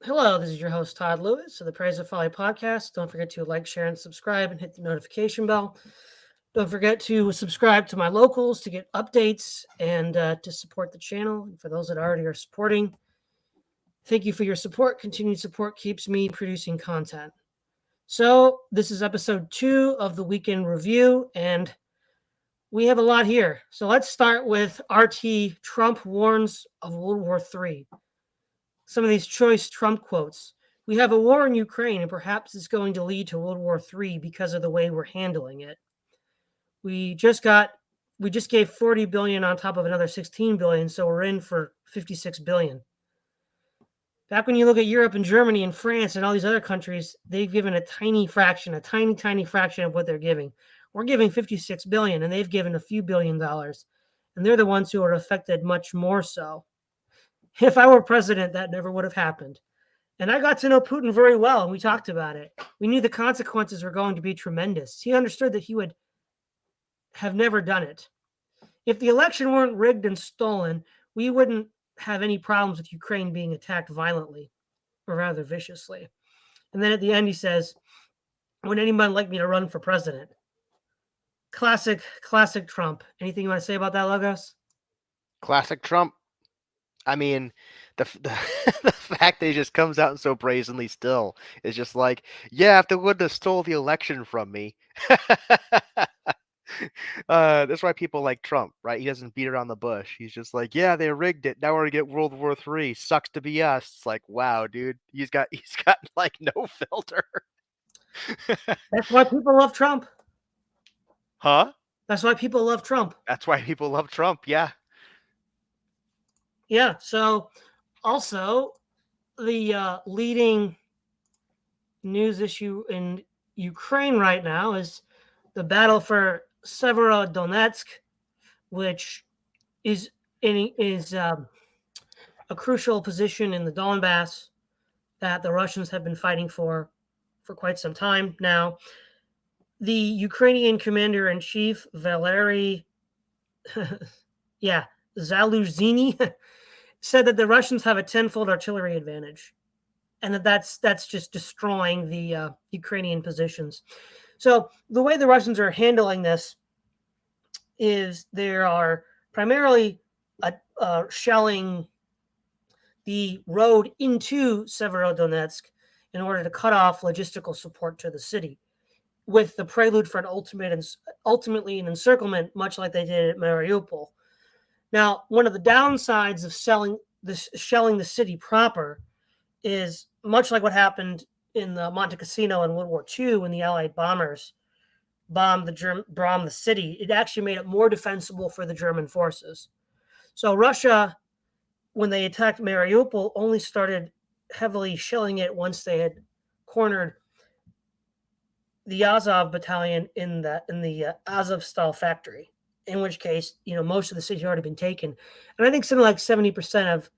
Hello, this is your host, Todd Lewis of the Praise of Folly podcast. Don't forget to like, share, and subscribe and hit the notification bell. Don't forget to subscribe to my locals to get updates and to support the channel. And for those that already are supporting, thank you for your support. Continued support keeps me producing content. So, this is episode 2 of the weekend review, and we have a lot here. So, let's start with RT Trump warns of World War III. Some of these choice Trump quotes. We have a war in Ukraine, and perhaps it's going to lead to World War III because of the way we're handling it. We just got we just gave 40 billion on top of another 16 billion, so we're in for 56 billion. Back when you look at Europe and Germany and France and all these other countries, they've given a tiny fraction, a tiny fraction of what they're giving. We're giving 56 billion and they've given a few $1 billion. And they're the ones who are affected much more so. If I were president, that never would have happened. And I got to know Putin very well, and we talked about it. We knew the consequences were going to be tremendous. He understood that he would have never done it. If the election weren't rigged and stolen, we wouldn't have any problems with Ukraine being attacked violently, or rather viciously. And then at the end, he says, would anyone like me to run for president? Classic Trump. Anything you want to say about that, Logos? Classic Trump. I mean, the the fact that he just comes out and so brazenly still is just like, yeah, if they wouldn't have stole the election from me. That's why people like Trump, right? He doesn't beat around the bush. He's just like, yeah, they rigged it. Now we're gonna get World War III. Sucks to be us. It's like, wow, dude, he's got like no filter. That's why people love Trump. Huh? That's why people love Trump. That's why people love Trump. Yeah. Yeah. So, also, the leading news issue in Ukraine right now is the battle for Severodonetsk, which is a crucial position in the Donbass that the Russians have been fighting for quite some time now. The Ukrainian commander in chief, Valery, yeah, Zaluzhny, said that the Russians have a tenfold artillery advantage, and that's just destroying the Ukrainian positions. So the way the Russians are handling this is they are primarily shelling the road into Severodonetsk in order to cut off logistical support to the city, with the prelude for ultimately an encirclement, much like they did at Mariupol. Now, one of the downsides of shelling the city proper is much like what happened in the Monte Cassino in World War II when the Allied bombers bombed the city. It actually made it more defensible for the German forces. So Russia, when they attacked Mariupol, only started heavily shelling it once they had cornered the Azov battalion in the Azovstal factory. In which case, most of the city had already been taken, and I think something like 70% of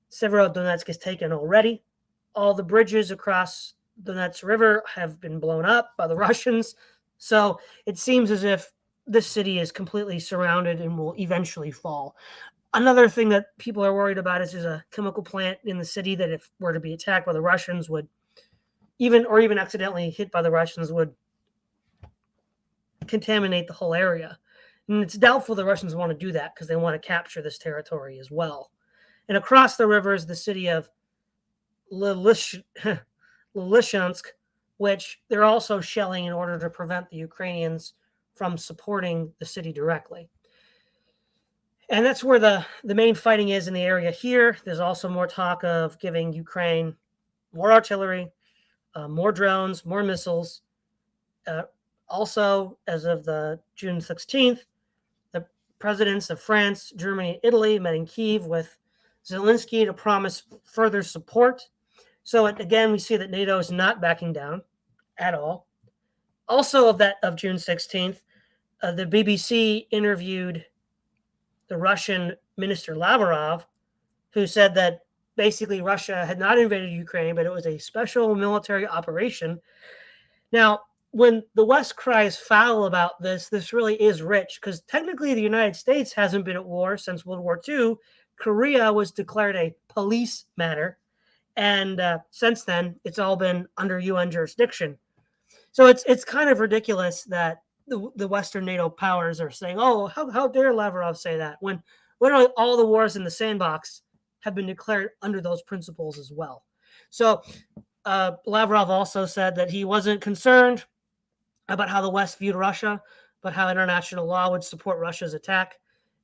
Severodonetsk is taken already. All the bridges across the Donetsk River have been blown up by the Russians. So it seems as if this city is completely surrounded and will eventually fall. Another thing that people are worried about is there's a chemical plant in the city that, if were to be attacked by the Russians, would even accidentally hit by the Russians, would contaminate the whole area. And it's doubtful the Russians want to do that because they want to capture this territory as well. And across the river is the city of Lysychansk, which they're also shelling in order to prevent the Ukrainians from supporting the city directly. And that's where the main fighting is in the area here. There's also more talk of giving Ukraine more artillery, more drones, more missiles. Also, as of the June 16th, the presidents of France, Germany, and Italy met in Kyiv with Zelensky to promise further support. So again, we see that NATO is not backing down at all. Also, of June 16th, the BBC interviewed the Russian minister Lavrov, who said that basically Russia had not invaded Ukraine, but it was a special military operation. Now, when the West cries foul about this really is rich, because technically the United States hasn't been at war since World War II. Korea was declared a police matter, And since then, it's all been under UN jurisdiction. So it's kind of ridiculous that the Western NATO powers are saying, "Oh, how dare Lavrov say that?" When literally all the wars in the sandbox have been declared under those principles as well. So Lavrov also said that he wasn't concerned about how the West viewed Russia, but how international law would support Russia's attack,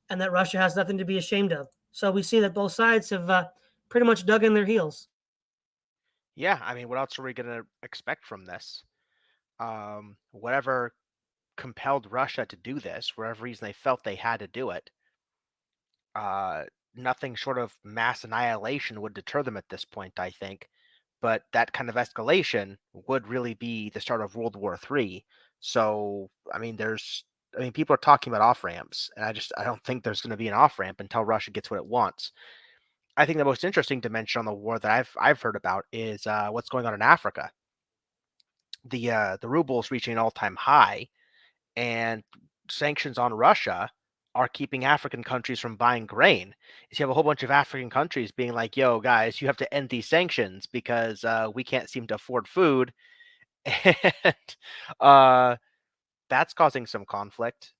and that Russia has nothing to be ashamed of. So we see that both sides have pretty much dug in their heels. Yeah, I mean, what else are we going to expect from this? Whatever compelled Russia to do this, for whatever reason they felt they had to do it, uh, nothing short of mass annihilation would deter them at this point, I think. But that kind of escalation would really be the start of World War III. So, I mean, people are talking about off ramps, and I don't think there's going to be an off ramp until Russia gets what it wants. I think the most interesting dimension on the war that I've heard about is what's going on in Africa. The ruble is reaching an all time high, and sanctions on Russia are keeping African countries from buying grain. Is you have a whole bunch of African countries being like, "Yo, guys, you have to end these sanctions because we can't seem to afford food," and uh, that's causing some conflict,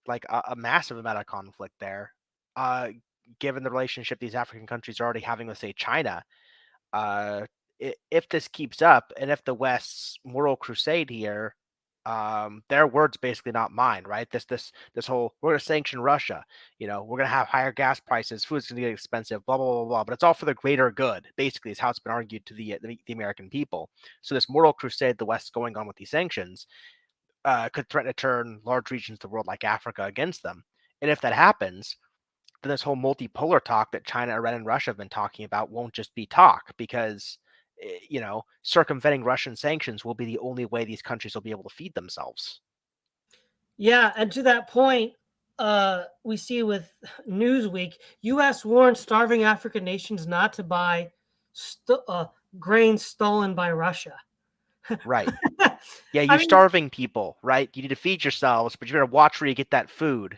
like a massive amount of conflict there. Uh, Given the relationship these African countries are already having with, say, China, uh, if this keeps up, and if the West's moral crusade here, their words basically not mine, right? This whole we're gonna sanction Russia, we're gonna have higher gas prices, food's gonna get expensive, blah blah blah blah. But it's all for the greater good, basically, is how it's been argued to the American people. So this moral crusade the West's going on with these sanctions could threaten to turn large regions of the world like Africa against them. And if that happens, then this whole multipolar talk that China, Iran, and Russia have been talking about won't just be talk because, circumventing Russian sanctions will be the only way these countries will be able to feed themselves. Yeah, and to that point, we see with Newsweek, U.S. warns starving African nations not to buy grain stolen by Russia. Right. Yeah, I you're mean, starving people, right? You need to feed yourselves, but you better watch where you get that food.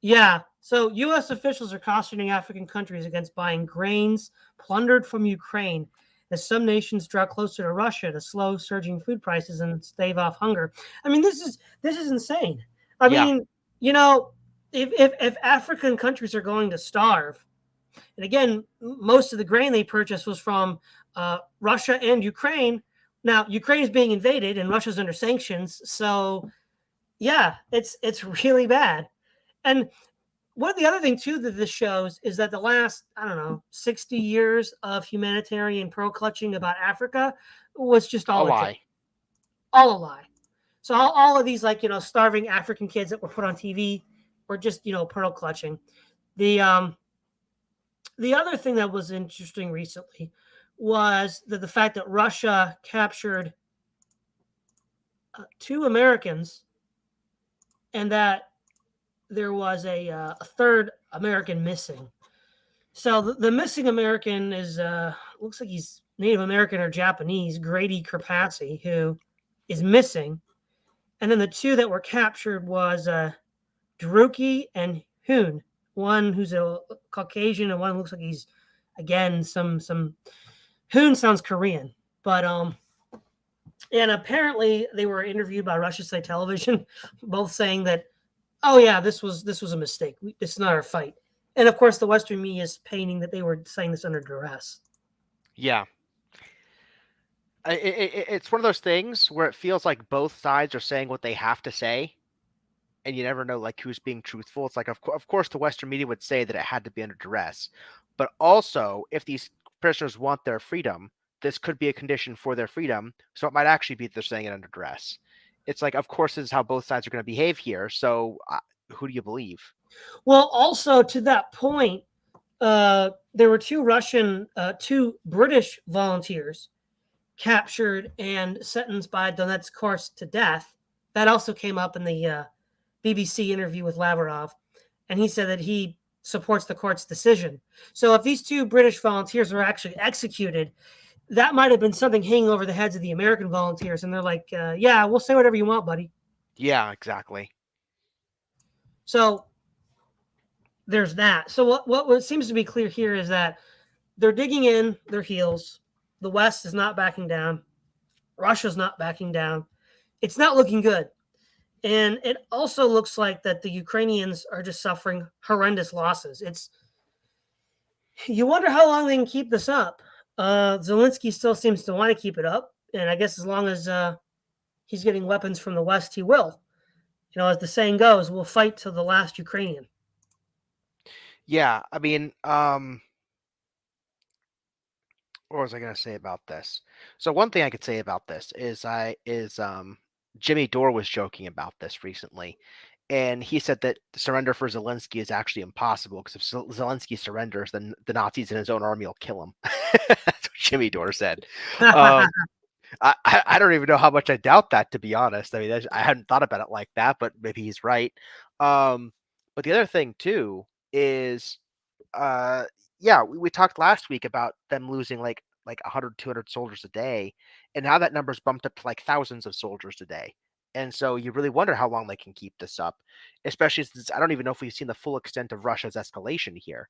yeah. So U.S. officials are cautioning African countries against buying grains plundered from Ukraine, as some nations draw closer to Russia to slow surging food prices and stave off hunger. I mean, this is insane. I Yeah, mean, you know, if African countries are going to starve, and again, most of the grain they purchased was from Russia and Ukraine. Now Ukraine is being invaded and Russia's under sanctions, so yeah, it's really bad. And one of the other thing too that this shows is that the last, I don't know, 60 years of humanitarian pearl clutching about Africa was just a all a joke, lie. all a lie. So all of these, like, starving African kids that were put on TV were just, pearl clutching. The other thing that was interesting recently was that the fact that Russia captured two Americans, and that there was a third American missing. So the missing American is looks like he's Native American or Japanese, Grady Kerpasi, who is missing. And then the two that were captured was Daruki and Hoon, one who's a Caucasian and one looks like he's, again, some Hoon sounds Korean, but and apparently they were interviewed by Russia State Television, both saying that, oh yeah, this was a mistake. It's not our fight. And of course, the Western media is painting that they were saying this under duress. Yeah. It's one of those things where it feels like both sides are saying what they have to say, and you never know like who's being truthful. It's like, of course, the Western media would say that it had to be under duress, but also if these prisoners want their freedom, this could be a condition for their freedom. So it might actually be that they're saying it under duress. It's like, of course, this is how both sides are going to behave here. So who do you believe? Well, also to that point, there were two British volunteers captured and sentenced by Donetsk courts to death. That also came up in the BBC interview with Lavrov, and he said that he supports the court's decision. So if these two British volunteers were actually executed, that might have been something hanging over the heads of the American volunteers, and they're like, "Yeah, we'll say whatever you want, buddy." Yeah, exactly. So there's that. So what seems to be clear here is that they're digging in their heels. The West is not backing down. Russia's not backing down. It's not looking good. And it also looks like that the Ukrainians are just suffering horrendous losses. You wonder how long they can keep this up. Zelensky still seems to want to keep it up, and I guess as long as he's getting weapons from the West, he will. As the saying goes, we'll fight to the last Ukrainian. Yeah, I mean, what was I going to say about this? So one thing I could say about this is Jimmy Dore was joking about this recently, and he said that surrender for Zelensky is actually impossible because if Zelensky surrenders, then the Nazis in his own army will kill him. That's what Jimmy Dore said. I don't even know how much I doubt that, to be honest. I mean, I hadn't thought about it like that, but maybe he's right. But the other thing too is, yeah, we talked last week about them losing like 100, 200 soldiers a day, and now that number's bumped up to like thousands of soldiers a day. And so you really wonder how long they can keep this up, especially since I don't even know if we've seen the full extent of Russia's escalation here.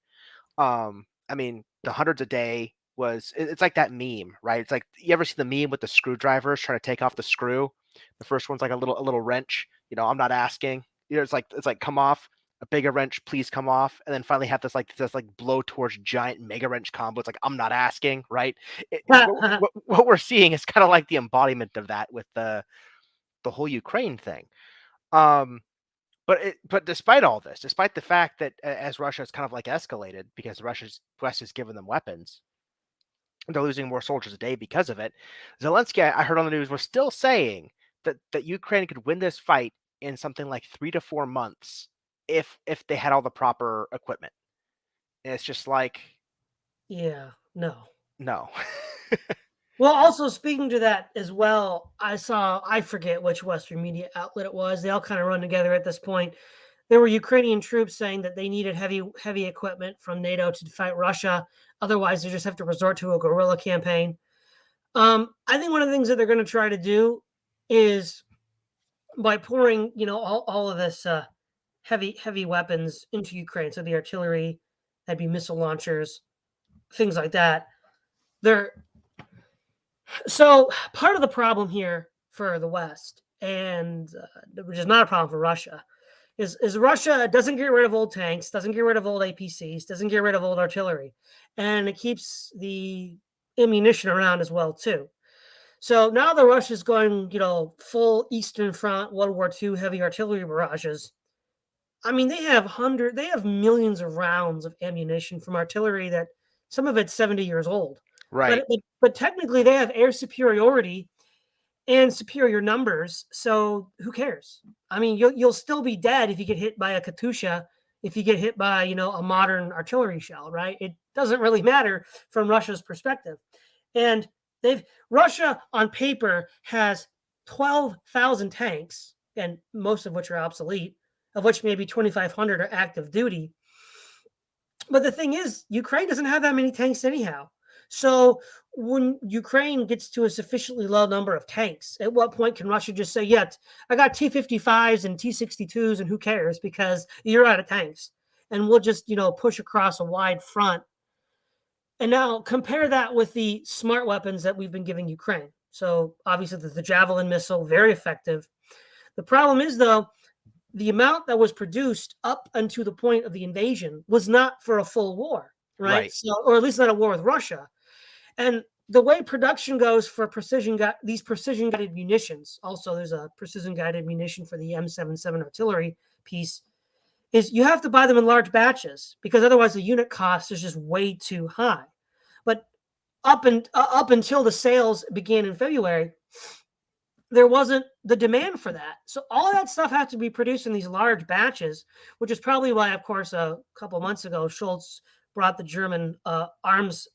I mean, the hundreds a day it's like that meme, right? It's like, you ever see the meme with the screwdrivers trying to take off the screw? The first one's like a little wrench, I'm not asking. It's like come off, a bigger wrench, please come off, and then finally have this blowtorch giant mega wrench combo. It's like, I'm not asking, right? What we're seeing is kind of like the embodiment of that with the whole Ukraine thing. But despite all this, despite the fact that as Russia has kind of like escalated because West has given them weapons, they're losing more soldiers a day because of it. Zelensky, I heard on the news, was still saying that Ukraine could win this fight in something like 3 to 4 months if they had all the proper equipment. And it's just like, yeah, no. Well, also speaking to that as well, I forget which Western media outlet it was. They all kind of run together at this point. There were Ukrainian troops saying that they needed heavy equipment from NATO to fight Russia. Otherwise, they just have to resort to a guerrilla campaign. I think one of the things that they're going to try to do is by pouring, all of this heavy weapons into Ukraine. So the artillery, that'd be missile launchers, things like that. So part of the problem here for the West, and which is not a problem for Russia, is Russia doesn't get rid of old tanks, doesn't get rid of old APCs, doesn't get rid of old artillery, and it keeps the ammunition around as well too. So now the Russia's going, full Eastern Front, World War II heavy artillery barrages. I mean, they have millions of rounds of ammunition from artillery that some of it's 70 years old. right. But technically they have air superiority and superior numbers, so who cares? I mean, you'll still be dead if you get hit by a Katyusha, if you get hit by, a modern artillery shell, right? It doesn't really matter from Russia's perspective. And Russia on paper has 12,000 tanks, and most of which are obsolete, of which maybe 2,500 are active duty. But the thing is, Ukraine doesn't have that many tanks anyhow. So when Ukraine gets to a sufficiently low number of tanks, at what point can Russia just say, yeah, I got T-55s and T-62s, and who cares because you're out of tanks. And we'll just, push across a wide front. And now compare that with the smart weapons that we've been giving Ukraine. So obviously the Javelin missile, very effective. The problem is, though, the amount that was produced up until the point of the invasion was not for a full war, right? So, or at least not a war with Russia. And the way production goes for these precision guided munitions, also there's a precision guided munition for the M77 artillery piece, is you have to buy them in large batches because otherwise the unit cost is just way too high. But up until the sales began in February, there wasn't the demand for that. So all of that stuff had to be produced in these large batches, which is probably why, of course, a couple months ago, Scholz brought the German arms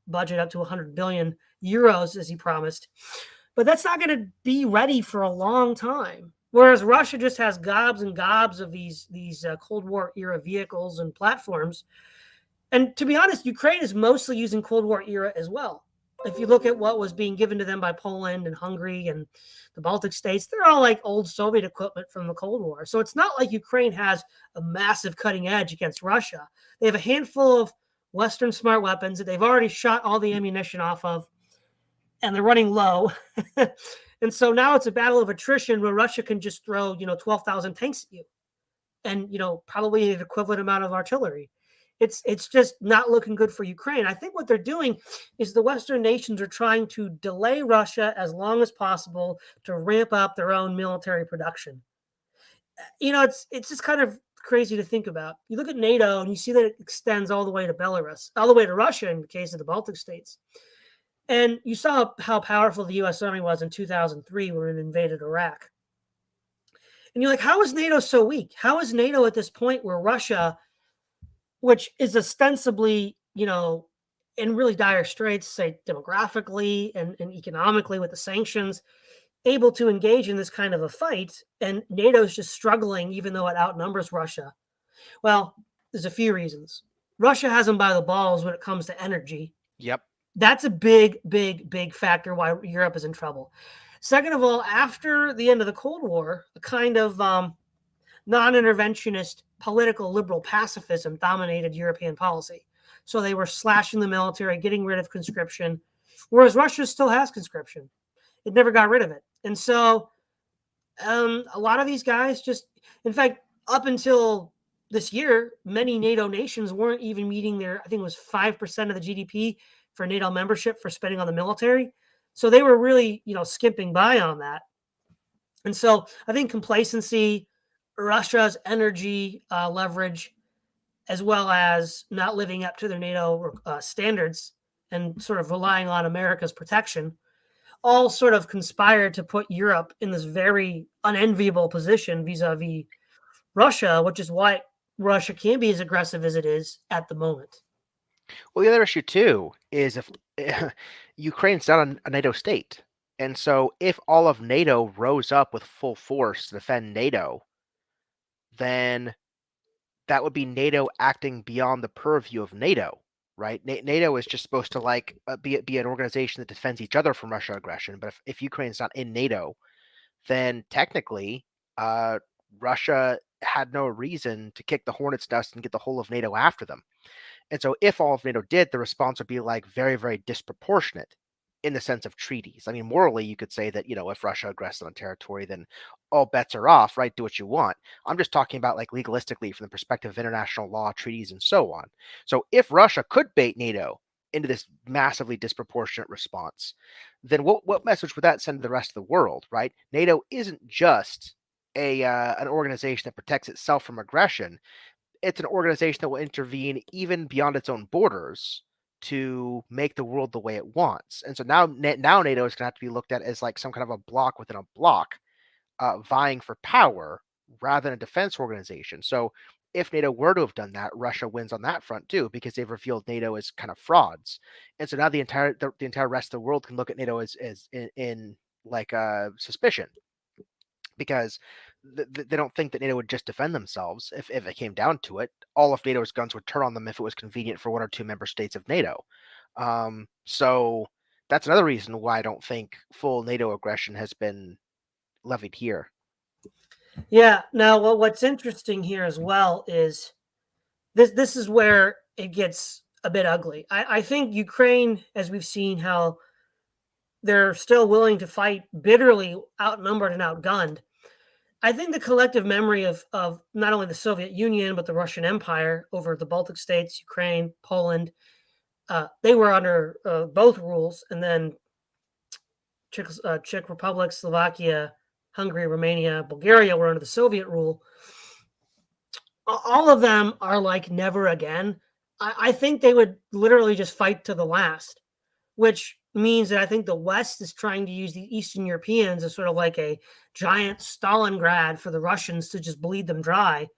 budget up to 100 billion euros, as he promised. But that's not going to be ready for a long time. Whereas Russia just has gobs and gobs of these Cold War era vehicles and platforms. And to be honest, Ukraine is mostly using Cold War era as well. If you look at what was being given to them by Poland and Hungary and the Baltic states, they're all like old Soviet equipment from the Cold War. So it's not like Ukraine has a massive cutting edge against Russia. They have a handful of Western smart weapons that they've already shot all the ammunition off of, and they're running low. And so now it's a battle of attrition where Russia can just throw, 12,000 tanks at you and, probably an equivalent amount of artillery. It's just not looking good for Ukraine. I think what they're doing is the Western nations are trying to delay Russia as long as possible to ramp up their own military production. It's just kind of crazy to think about. You look at NATO and you see that it extends all the way to Belarus, all the way to Russia in the case of the Baltic states. And you saw how powerful the US Army was in 2003 when it invaded Iraq. And you're like, how is NATO so weak? How is NATO at this point where Russia, which is ostensibly, in really dire straits, say demographically and economically with the sanctions, able to engage in this kind of a fight, and NATO's just struggling, even though it outnumbers Russia? Well, there's a few reasons. Russia has them by the balls when it comes to energy. Yep. That's a big, big, big factor why Europe is in trouble. Second of all, after the end of the Cold War, a kind of non-interventionist political liberal pacifism dominated European policy. So they were slashing the military, getting rid of conscription, whereas Russia still has conscription. It never got rid of it. And so a lot of these guys just, in fact, up until this year, many NATO nations weren't even meeting their, I think it was 5% of the GDP for NATO membership for spending on the military. So they were really, skimping by on that. And so I think complacency, Russia's energy leverage, as well as not living up to their NATO standards and sort of relying on America's protection, all sort of conspired to put Europe in this very unenviable position vis-a-vis Russia, which is why Russia can be as aggressive as it is at the moment. Well, the other issue too is if Ukraine's not a NATO state, and so if all of NATO rose up with full force to defend NATO, then that would be NATO acting beyond the purview of NATO, right? NATO is just supposed to be an organization that defends each other from Russia aggression. But if Ukraine's not in NATO, then technically Russia had no reason to kick the hornet's nest and get the whole of NATO after them. And so if all of NATO did, the response would be very, very disproportionate in the sense of treaties. I mean, morally, you could say that, if Russia aggressed on a territory, then all bets are off, right? Do what you want. I'm just talking about legalistically from the perspective of international law, treaties, and so on. So if Russia could bait NATO into this massively disproportionate response, then what message would that send to the rest of the world, right? NATO isn't just an organization that protects itself from aggression. It's an organization that will intervene even beyond its own borders to make the world the way it wants. And so now NATO is going to have to be looked at as some kind of a block within a block, vying for power rather than a defense organization. So if NATO were to have done that, Russia wins on that front too, because they've revealed NATO as kind of frauds. And so now the entire rest of the world can look at NATO as in suspicion, because they don't think that NATO would just defend themselves. If it came down to it, all of NATO's guns would turn on them if it was convenient for one or two member states of NATO. So that's another reason why I don't think full NATO aggression has been levied here. Yeah. Now, what's interesting here as well is this is where it gets a bit ugly. I think Ukraine, as we've seen how they're still willing to fight bitterly, outnumbered and outgunned. I think the collective memory of not only the Soviet Union, but the Russian Empire over the Baltic states, Ukraine, Poland, they were under both rules. And then Czech Republic, Slovakia, Hungary, Romania, Bulgaria were under the Soviet rule. All of them are like never again. I think they would literally just fight to the last, which means that I think the West is trying to use the Eastern Europeans as sort of like a giant Stalingrad for the Russians to just bleed them dry.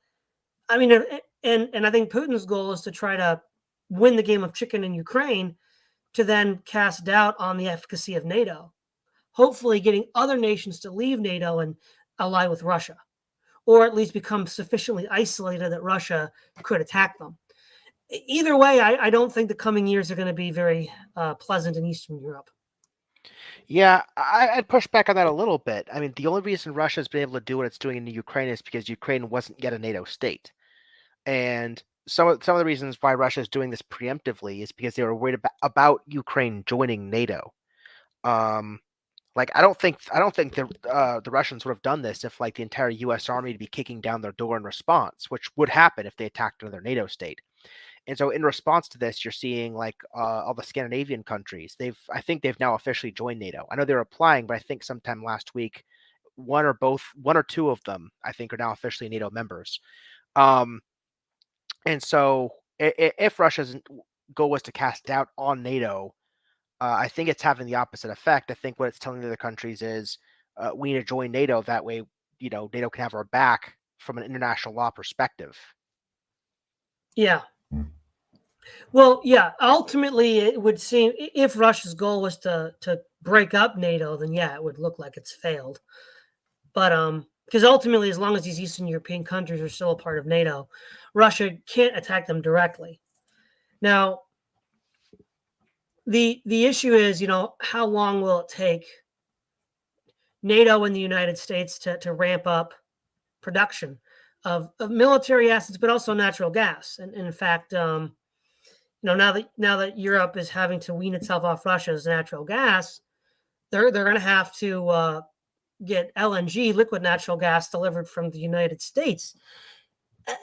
I mean, and I think Putin's goal is to try to win the game of chicken in Ukraine to then cast doubt on the efficacy of NATO, hopefully getting other nations to leave NATO and ally with Russia, or at least become sufficiently isolated that Russia could attack them. Either way, I don't think the coming years are going to be very pleasant in Eastern Europe. Yeah, I'd push back on that a little bit. I mean, the only reason Russia's been able to do what it's doing in Ukraine is because Ukraine wasn't yet a NATO state. And some of the reasons why Russia is doing this preemptively is because they were worried about Ukraine joining NATO. Um, like I don't think the Russians would have done this if like the entire U.S. Army to be kicking down their door in response, which would happen if they attacked another NATO state. And so in response to this, you're seeing like all the Scandinavian countries. I think they've now officially joined NATO. I know they're applying, but I think sometime last week, one or two of them, I think, are now officially NATO members. Um, and so if Russia's goal was to cast doubt on NATO, I think it's having the opposite effect. I think what it's telling the other countries is we need to join NATO. That way, NATO can have our back from an international law perspective. Yeah. Well, yeah. Ultimately, it would seem if Russia's goal was to break up NATO, then yeah, it would look like it's failed. But because ultimately, as long as these Eastern European countries are still a part of NATO, Russia can't attack them directly. Now, the issue is, how long will it take NATO and the United States to ramp up production of military assets, but also natural gas. And in fact, now that Europe is having to wean itself off Russia's natural gas, they're going to have to get LNG, liquid natural gas, delivered from the United States.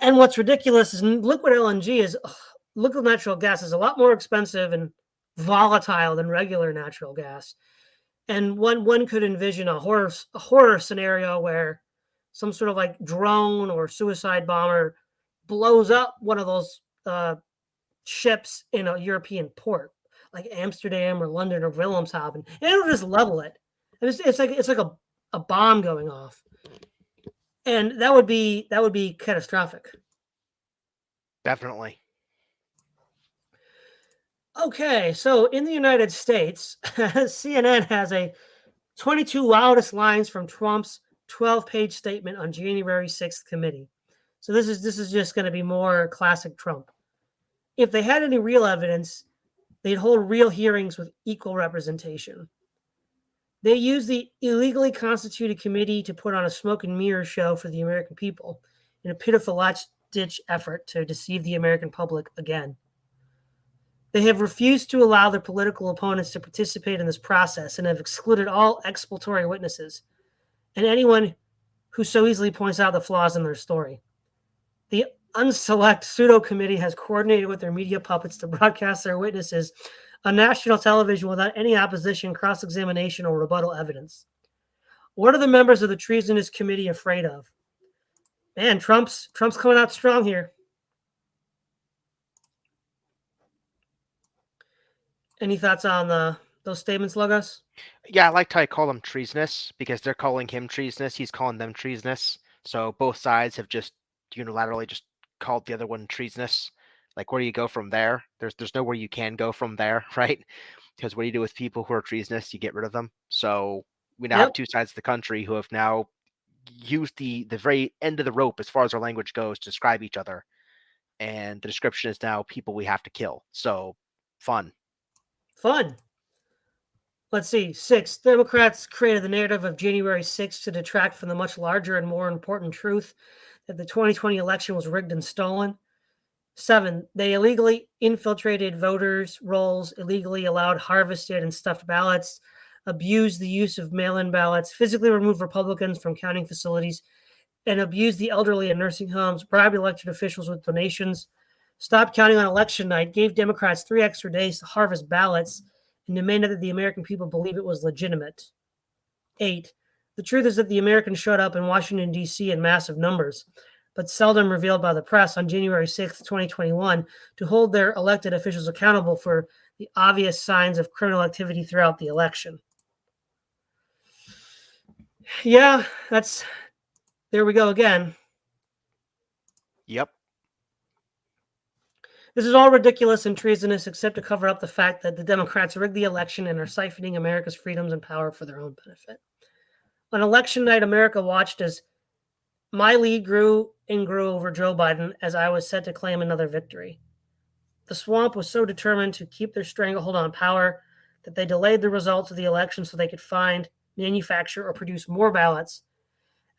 And what's ridiculous is liquid natural gas is a lot more expensive and volatile than regular natural gas. And one could envision a horror scenario where some sort of like drone or suicide bomber blows up one of those ships in a European port, like Amsterdam or London or Wilhelmshaven, and it'll just level it. And it's like a bomb going off, and that would be catastrophic. Definitely. Okay, so in the United States, CNN has a 22 loudest lines from Trump's 12-page statement on January 6th committee. So this is just going to be more classic Trump. If they had any real evidence, they'd hold real hearings with equal representation. They used the illegally constituted committee to put on a smoke and mirror show for the American people in a pitiful last-ditch effort to deceive the American public again. They have refused to allow their political opponents to participate in this process and have excluded all exculpatory witnesses and anyone who so easily points out the flaws in their story. The unselect pseudo committee has coordinated with their media puppets to broadcast their witnesses on national television without any opposition, cross-examination, or rebuttal evidence. What are the members of the treasonous committee afraid of? Man, Trump's coming out strong here. Any thoughts on those statements, Logos? Yeah, I liked how I call them treasonous because they're calling him treasonous. He's calling them treasonous. So both sides have just unilaterally just called the other one treasonous. Like, where do you go from there? There's nowhere you can go from there, right? Because what do you do with people who are treasonous? You get rid of them. So we now have two sides of the country who have now used the very end of the rope as far as our language goes to describe each other. And the description is now people we have to kill. So fun. Let's see. 6, Democrats created the narrative of January 6th to detract from the much larger and more important truth that the 2020 election was rigged and stolen. 7, they illegally infiltrated voters' rolls, illegally allowed harvested and stuffed ballots, abused the use of mail-in ballots, physically removed Republicans from counting facilities, and abused the elderly in nursing homes, bribed elected officials with donations, stopped counting on election night, gave Democrats 3 extra days to harvest ballots, and demanded that the American people believe it was legitimate. 8, the truth is that the Americans showed up in Washington, D.C. in massive numbers, but seldom revealed by the press on January 6, 2021, to hold their elected officials accountable for the obvious signs of criminal activity throughout the election. Yeah, there we go again. Yep. This is all ridiculous and treasonous except to cover up the fact that the Democrats rigged the election and are siphoning America's freedoms and power for their own benefit. On election night, America watched as my lead grew and grew over Joe Biden as I was set to claim another victory. The swamp was so determined to keep their stranglehold on power that they delayed the results of the election so they could find, manufacture, or produce more ballots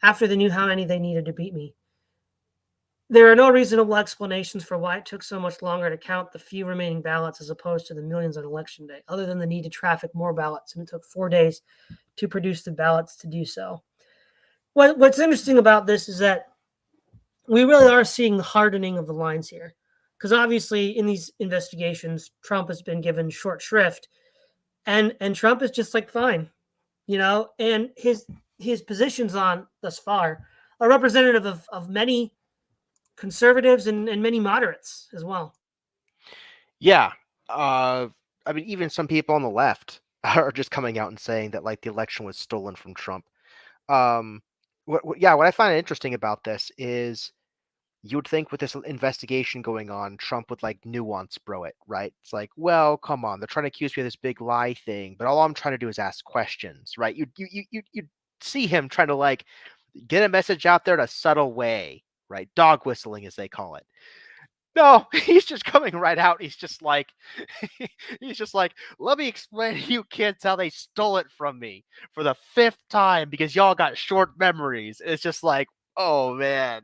after they knew how many they needed to beat me. There are no reasonable explanations for why it took so much longer to count the few remaining ballots as opposed to the millions on election day, other than the need to traffic more ballots, and it took 4 days to produce the ballots to do so. What's interesting about this is that we really are seeing the hardening of the lines here, because obviously in these investigations, Trump has been given short shrift, and Trump is just like fine, and his positions on thus far are representative of many conservatives and many moderates as well. Yeah. I mean, even some people on the left are just coming out and saying that like the election was stolen from Trump. Um, what I find interesting about this is you would think with this investigation going on, Trump would like nuance bro it, right? It's like, well, come on, they're trying to accuse me of this big lie thing, but all I'm trying to do is ask questions, right? You see him trying to like get a message out there in a subtle way, right? Dog whistling, as they call it. No, he's just coming right out. He's just like, he's just like, let me explain to you kids how they stole it from me for the fifth time because y'all got short memories. It's just like, oh man,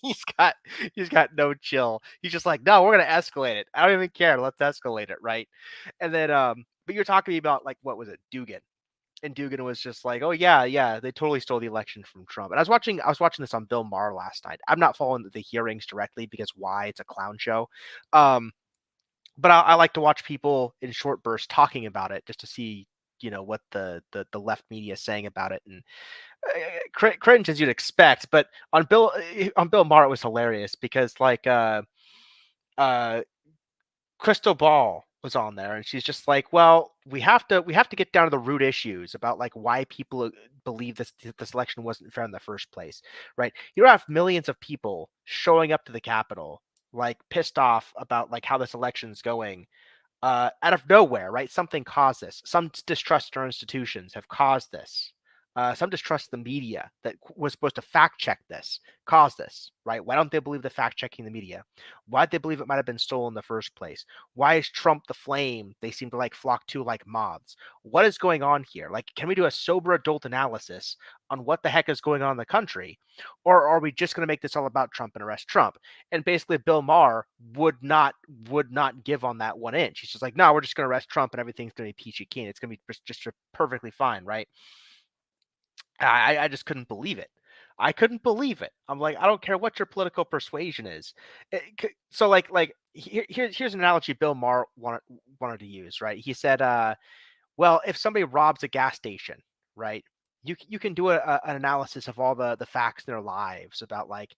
he's got he's got no chill. He's just like, no, we're gonna escalate it. I don't even care. Let's escalate it, right? And then, but you're talking to me about like what was it, Dugan? And Dugan was just like, "Oh yeah, they totally stole the election from Trump." And I was watching this on Bill Maher last night. I'm not following the hearings directly because why? It's a clown show. Um, but I like to watch people in short bursts talking about it just to see, what the left media is saying about it and cringe as you'd expect. But on Bill Maher, it was hilarious because like uh Crystal Ball was on there, and she's just like, "Well, we have to get down to the root issues about like why people believe this election wasn't fair in the first place, right? You don't have millions of people showing up to the Capitol, like pissed off about like how this election's going, out of nowhere, right? Something caused this. Some distrust in our institutions have caused this. Some distrust the media that was supposed to fact check this, caused this, right? Why don't they believe the fact checking the media? Why did they believe it might have been stolen in the first place? Why is Trump the flame they seem to like flock to like moths? What is going on here? Like, can we do a sober adult analysis on what the heck is going on in the country? Or are we just going to make this all about Trump and arrest Trump? And basically, Bill Maher would not give on that 1 inch. He's just like, no, we're just going to arrest Trump and everything's going to be peachy keen. It's going to be just perfectly fine, right? I just couldn't believe it. I couldn't believe it. I'm like, I don't care what your political persuasion is. So here's an analogy Bill Maher wanted to use, right? He said, well, if somebody robs a gas station, right? You can do an analysis of all the facts in their lives about like,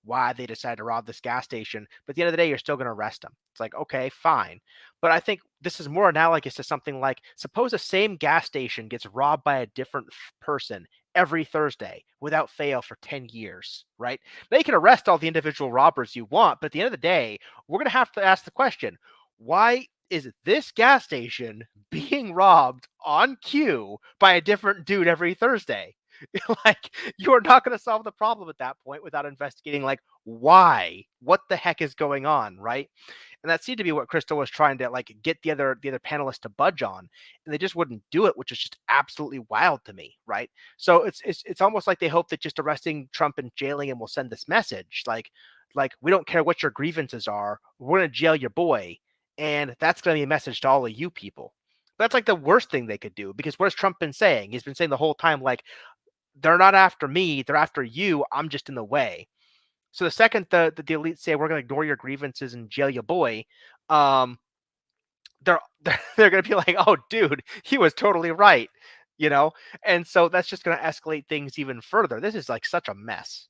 why they decided to rob this gas station. But at the end of the day, you're still going to arrest them. It's like, okay, fine. But I think this is more analogous to something like, suppose the same gas station gets robbed by a different person every Thursday without fail for 10 years, right? They can arrest all the individual robbers you want, but at the end of the day, we're going to have to ask the question, why is this gas station being robbed on cue by a different dude every Thursday? Like, you are not going to solve the problem at that point without investigating, like, why? What the heck is going on, right? And that seemed to be what Crystal was trying to like get the other panelists to budge on, and they just wouldn't do it, which is just absolutely wild to me, right? So it's almost like they hope that just arresting Trump and jailing him will send this message, like we don't care what your grievances are, we're going to jail your boy, and that's going to be a message to all of you people. That's like the worst thing they could do, because what has Trump been saying? He's been saying the whole time, like, they're not after me, they're after you. I'm just in the way. So the second the elite say we're going to ignore your grievances and jail your boy, um, they're they're going to be like, oh, dude, he was totally right, you know. And so that's just going to escalate things even further. This is like such a mess.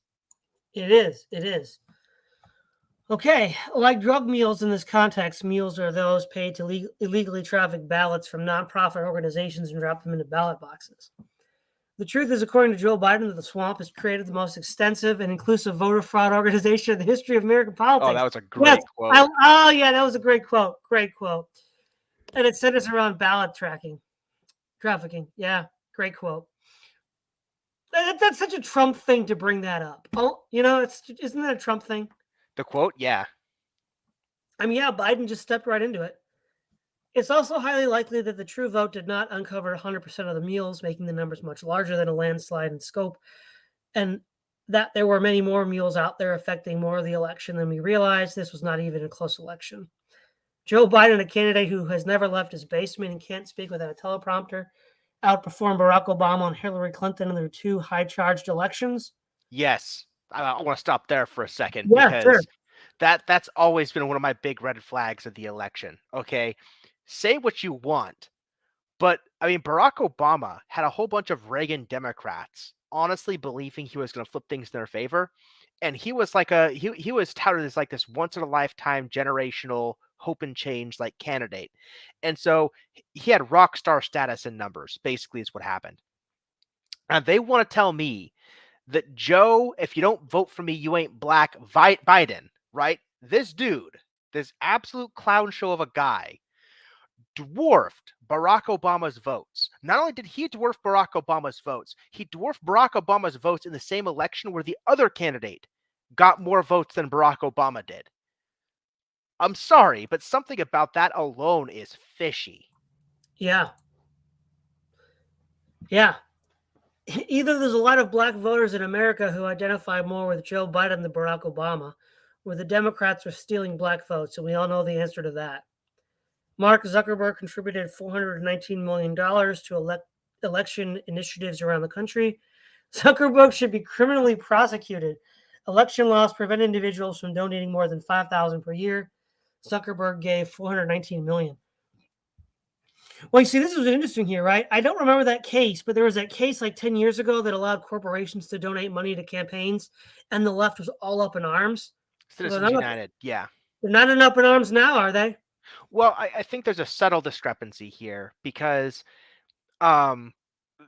It is. It is. Okay, like drug mules in this context, mules are those paid to illegally traffic ballots from nonprofit organizations and drop them into ballot boxes. The truth is, according to Joe Biden, that the swamp has created the most extensive and inclusive voter fraud organization in the history of American Oh, that politics. was a Yes, great quote. oh yeah, that was a great quote. Great quote. And it centers around ballot trafficking. Yeah, great quote. That's such a Trump thing to bring that up. Oh, isn't that a Trump thing? The quote, yeah. I mean, yeah, Biden just stepped right into it. It's also highly likely that the true vote did not uncover 100% of the mules, making the numbers much larger than a landslide in scope. And that there were many more mules out there affecting more of the election than we realized. This was not even a close election. Joe Biden, a candidate who has never left his basement and can't speak without a teleprompter, outperformed Barack Obama and Hillary Clinton in their two high-charged elections. Yes, I want to stop there for a second Yeah, sure. because that's always been one of my big red flags of the election. Okay, say what you want, but I mean, Barack Obama had a whole bunch of Reagan Democrats honestly believing he was going to flip things in their favor, and he was like he was touted as like this once in a lifetime generational hope and change like candidate, and so he had rock star status in numbers. Basically, is what happened. And they want to tell me that Joe, if you don't vote for me, you ain't black. Biden, right? This dude, this absolute clown show of a guy, dwarfed Barack Obama's votes. Not only did he dwarf Barack Obama's votes, he dwarfed Barack Obama's votes in the same election where the other candidate got more votes than Barack Obama did. I'm sorry, but something about that alone is fishy. Yeah. Yeah. Either there's a lot of black voters in America who identify more with Joe Biden than Barack Obama, or the Democrats are stealing black votes, and we all know the answer to that. Mark Zuckerberg contributed $419 million to election initiatives around the country. Zuckerberg should be criminally prosecuted. Election laws prevent individuals from donating more than $5,000 per year. Zuckerberg gave $419 million. Well, you see, this was interesting here, right? I don't remember that case, but there was that case like 10 years ago that allowed corporations to donate money to campaigns, and the left was all up in arms. Citizens United, yeah. They're not in up in arms now, are they? Well, I think there's a subtle discrepancy here because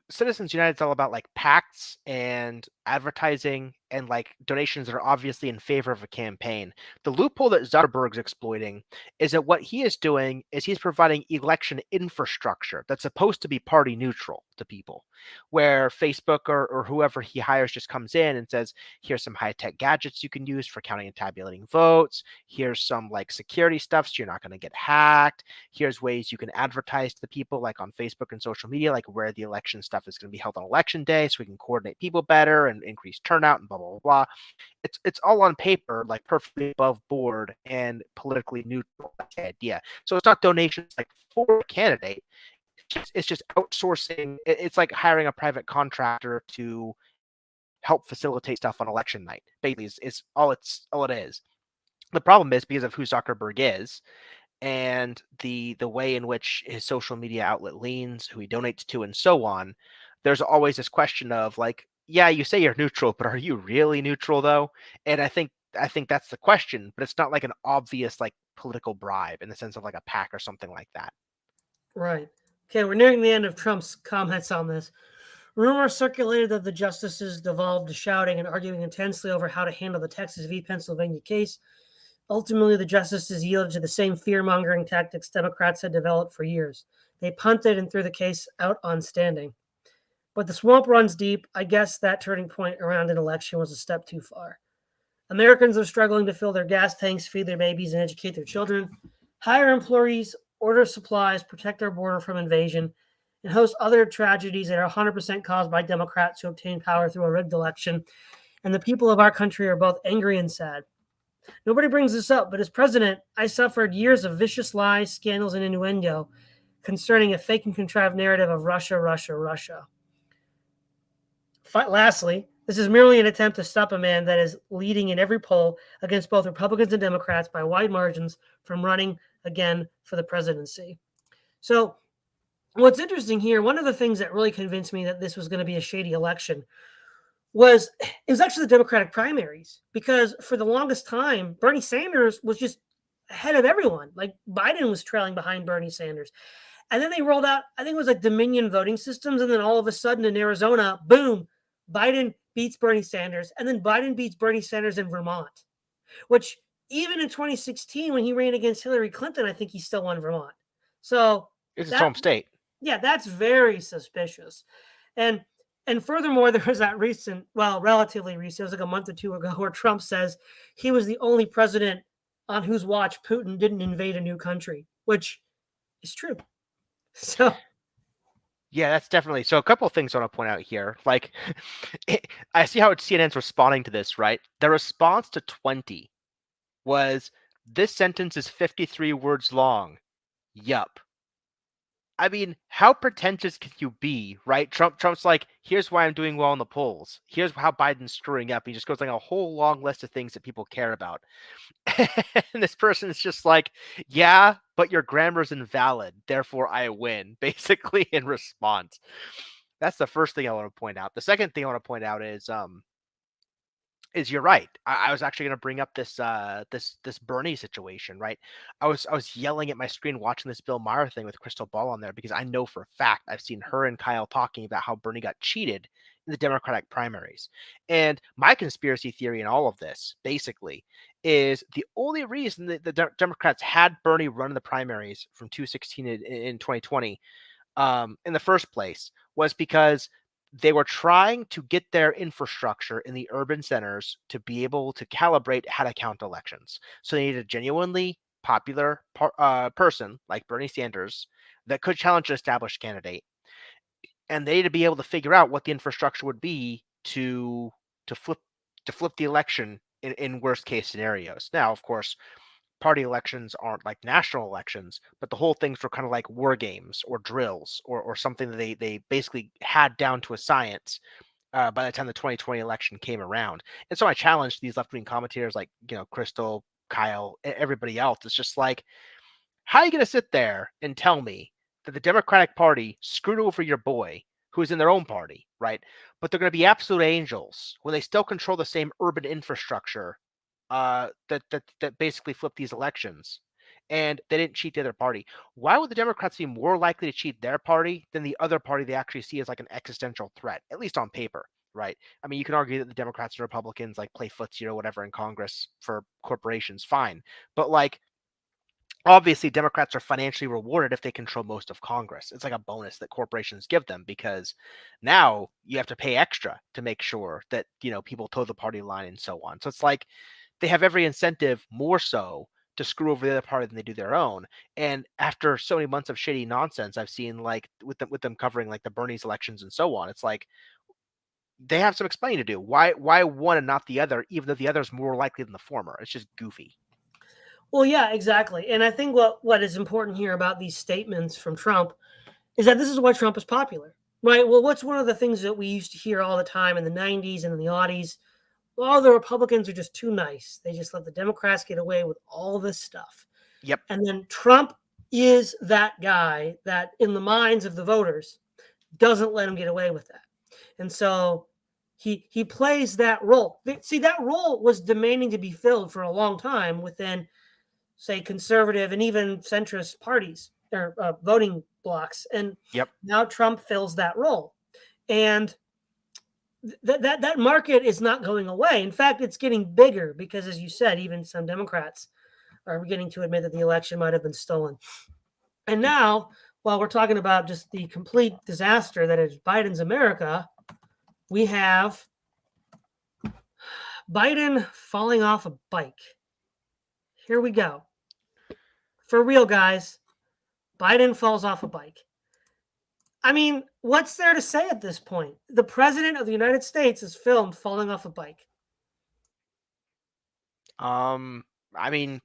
Citizens United is all about like PACs and advertising and like donations that are obviously in favor of a campaign. The loophole that Zuckerberg's exploiting is that what he is doing is he's providing election infrastructure that's supposed to be party neutral to people, where Facebook or whoever he hires just comes in and says, here's some high-tech gadgets you can use for counting and tabulating votes. Here's some like security stuff so you're not going to get hacked. Here's ways you can advertise to the people like on Facebook and social media, like where the election stuff is going to be held on election day so we can coordinate people better and increase turnout and blah, blah, blah. It's all on paper, like perfectly above board and politically neutral idea. So it's not donations like for a candidate. It's just outsourcing. It's like hiring a private contractor to help facilitate stuff on election night. Basically, is all it is. The problem is because of who Zuckerberg is and the way in which his social media outlet leans, who he donates to, and so on. There's always this question of like, yeah, you say you're neutral, but are you really neutral though? And I think that's the question, but it's not like an obvious like political bribe in the sense of like a PAC or something like that. Right. Okay, we're nearing the end of Trump's comments on this. Rumors circulated that the justices devolved to shouting and arguing intensely over how to handle the Texas v. Pennsylvania case. Ultimately, the justices yielded to the same fear-mongering tactics Democrats had developed for years. They punted and threw the case out on standing. But the swamp runs deep. I guess that turning point around an election was a step too far. Americans are struggling to fill their gas tanks, feed their babies, and educate their children, hire employees, order supplies, protect our border from invasion, and host other tragedies that are 100% caused by Democrats who obtain power through a rigged election. And the people of our country are both angry and sad. Nobody brings this up, but as president, I suffered years of vicious lies, scandals, and innuendo concerning a fake and contrived narrative of Russia, Russia, Russia. Lastly, this is merely an attempt to stop a man that is leading in every poll against both Republicans and Democrats by wide margins from running again for the presidency. So what's interesting here, one of the things that really convinced me that this was going to be a shady election was it was actually the Democratic primaries, because for the longest time, Bernie Sanders was just ahead of everyone. Like Biden was trailing behind Bernie Sanders. And then they rolled out, I think it was like Dominion voting systems. And then all of a sudden in Arizona, boom, Biden beats Bernie Sanders. And then Biden beats Bernie Sanders in Vermont, which even in 2016, when he ran against Hillary Clinton, I think he still won Vermont. So it's his home state. Yeah, that's very suspicious. And furthermore, there was that recent, well, relatively recent, it was like a month or two ago, where Trump says he was the only president on whose watch Putin didn't invade a new country, which is true. So, yeah, that's definitely so. A couple of things I want to point out here, like I see how CNN's responding to this, right? The response to 20 was, "This sentence is 53 words long. Yup." I mean, how pretentious can you be, right? Trump's like, "Here's why I'm doing well in the polls. Here's how Biden's screwing up." He just goes like a whole long list of things that people care about. And this person is just like, "Yeah, but your grammar's invalid, therefore I win," basically in response. That's the first thing I want to point out. The second thing I want to point out is you're right. I was actually going to bring up this Bernie situation, right? I was yelling at my screen watching this Bill Maher thing with Crystal Ball on there because I know for a fact I've seen her and Kyle talking about how Bernie got cheated in the Democratic primaries. And my conspiracy theory in all of this, basically, is the only reason that the Democrats had Bernie run in the primaries from 2016 in 2020 in the first place was because they were trying to get their infrastructure in the urban centers to be able to calibrate how to count elections. So they needed a genuinely popular person like Bernie Sanders that could challenge an established candidate, and they to be able to figure out what the infrastructure would be to flip the election in worst case scenarios. Now, of course, party elections aren't like national elections, but the whole things were kind of like war games or drills or something that they basically had down to a science by the time the 2020 election came around. And so I challenged these left wing commentators like, Crystal, Kyle, everybody else. It's just like, how are you going to sit there and tell me that the Democratic Party screwed over your boy who's in their own party, right? But they're going to be absolute angels when they still control the same urban infrastructure that basically flipped these elections, and they didn't cheat the other party. Why would the Democrats be more likely to cheat their party than the other party they actually see as like an existential threat, at least on paper, right? I mean, you can argue that the Democrats and Republicans like play footsie or whatever in Congress for corporations, fine, but like obviously Democrats are financially rewarded if they control most of Congress. It's like a bonus that corporations give them because now you have to pay extra to make sure that, people toe the party line and so on. So it's like they have every incentive more so to screw over the other party than they do their own. And after so many months of shady nonsense I've seen, like with them covering like the Bernie's elections and so on, it's like they have some explaining to do. Why one and not the other, even though the other is more likely than the former? It's just goofy. Well, yeah, exactly. And I think what is important here about these statements from Trump is that this is why Trump is popular, right? Well, what's one of the things that we used to hear all the time in the 90s and in the aughties? Well, the Republicans are just too nice. They just let the Democrats get away with all this stuff. Yep. And then Trump is that guy that, in the minds of the voters, doesn't let him get away with that. And so he plays that role. See, that role was demanding to be filled for a long time within, say, conservative and even centrist parties or voting blocks. And Yep. now Trump fills that role. And that market is not going away. In fact, it's getting bigger because, as you said, even some Democrats are beginning to admit that the election might have been stolen. And now, while we're talking about just the complete disaster that is Biden's America, we have Biden falling off a bike. Here we go. For real, guys. Biden falls off a bike. I mean, what's there to say at this point? The president of the United States is filmed falling off a bike. I mean,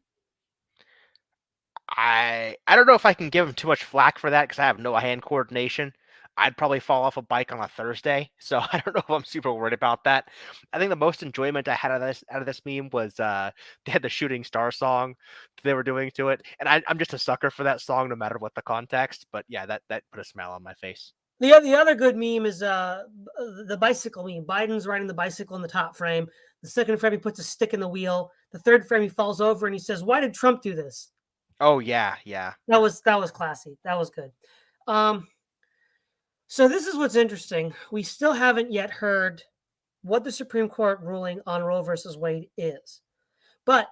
I don't know if I can give him too much flack for that because I have no hand coordination. I'd probably fall off a bike on a Thursday, so I don't know if I'm super worried about that. I think the most enjoyment I had out of this meme was they had the Shooting Star song they were doing to it, and I'm just a sucker for that song no matter what the context. But yeah, that put a smile on my face. The other good meme is the bicycle meme. Biden's riding the bicycle in the top frame. The second frame, he puts a stick in the wheel. The third frame, he falls over and he says, "Why did Trump do this?" Oh yeah, yeah. That was classy. That was good. So this is what's interesting. We still haven't yet heard what the Supreme Court ruling on Roe versus Wade is, but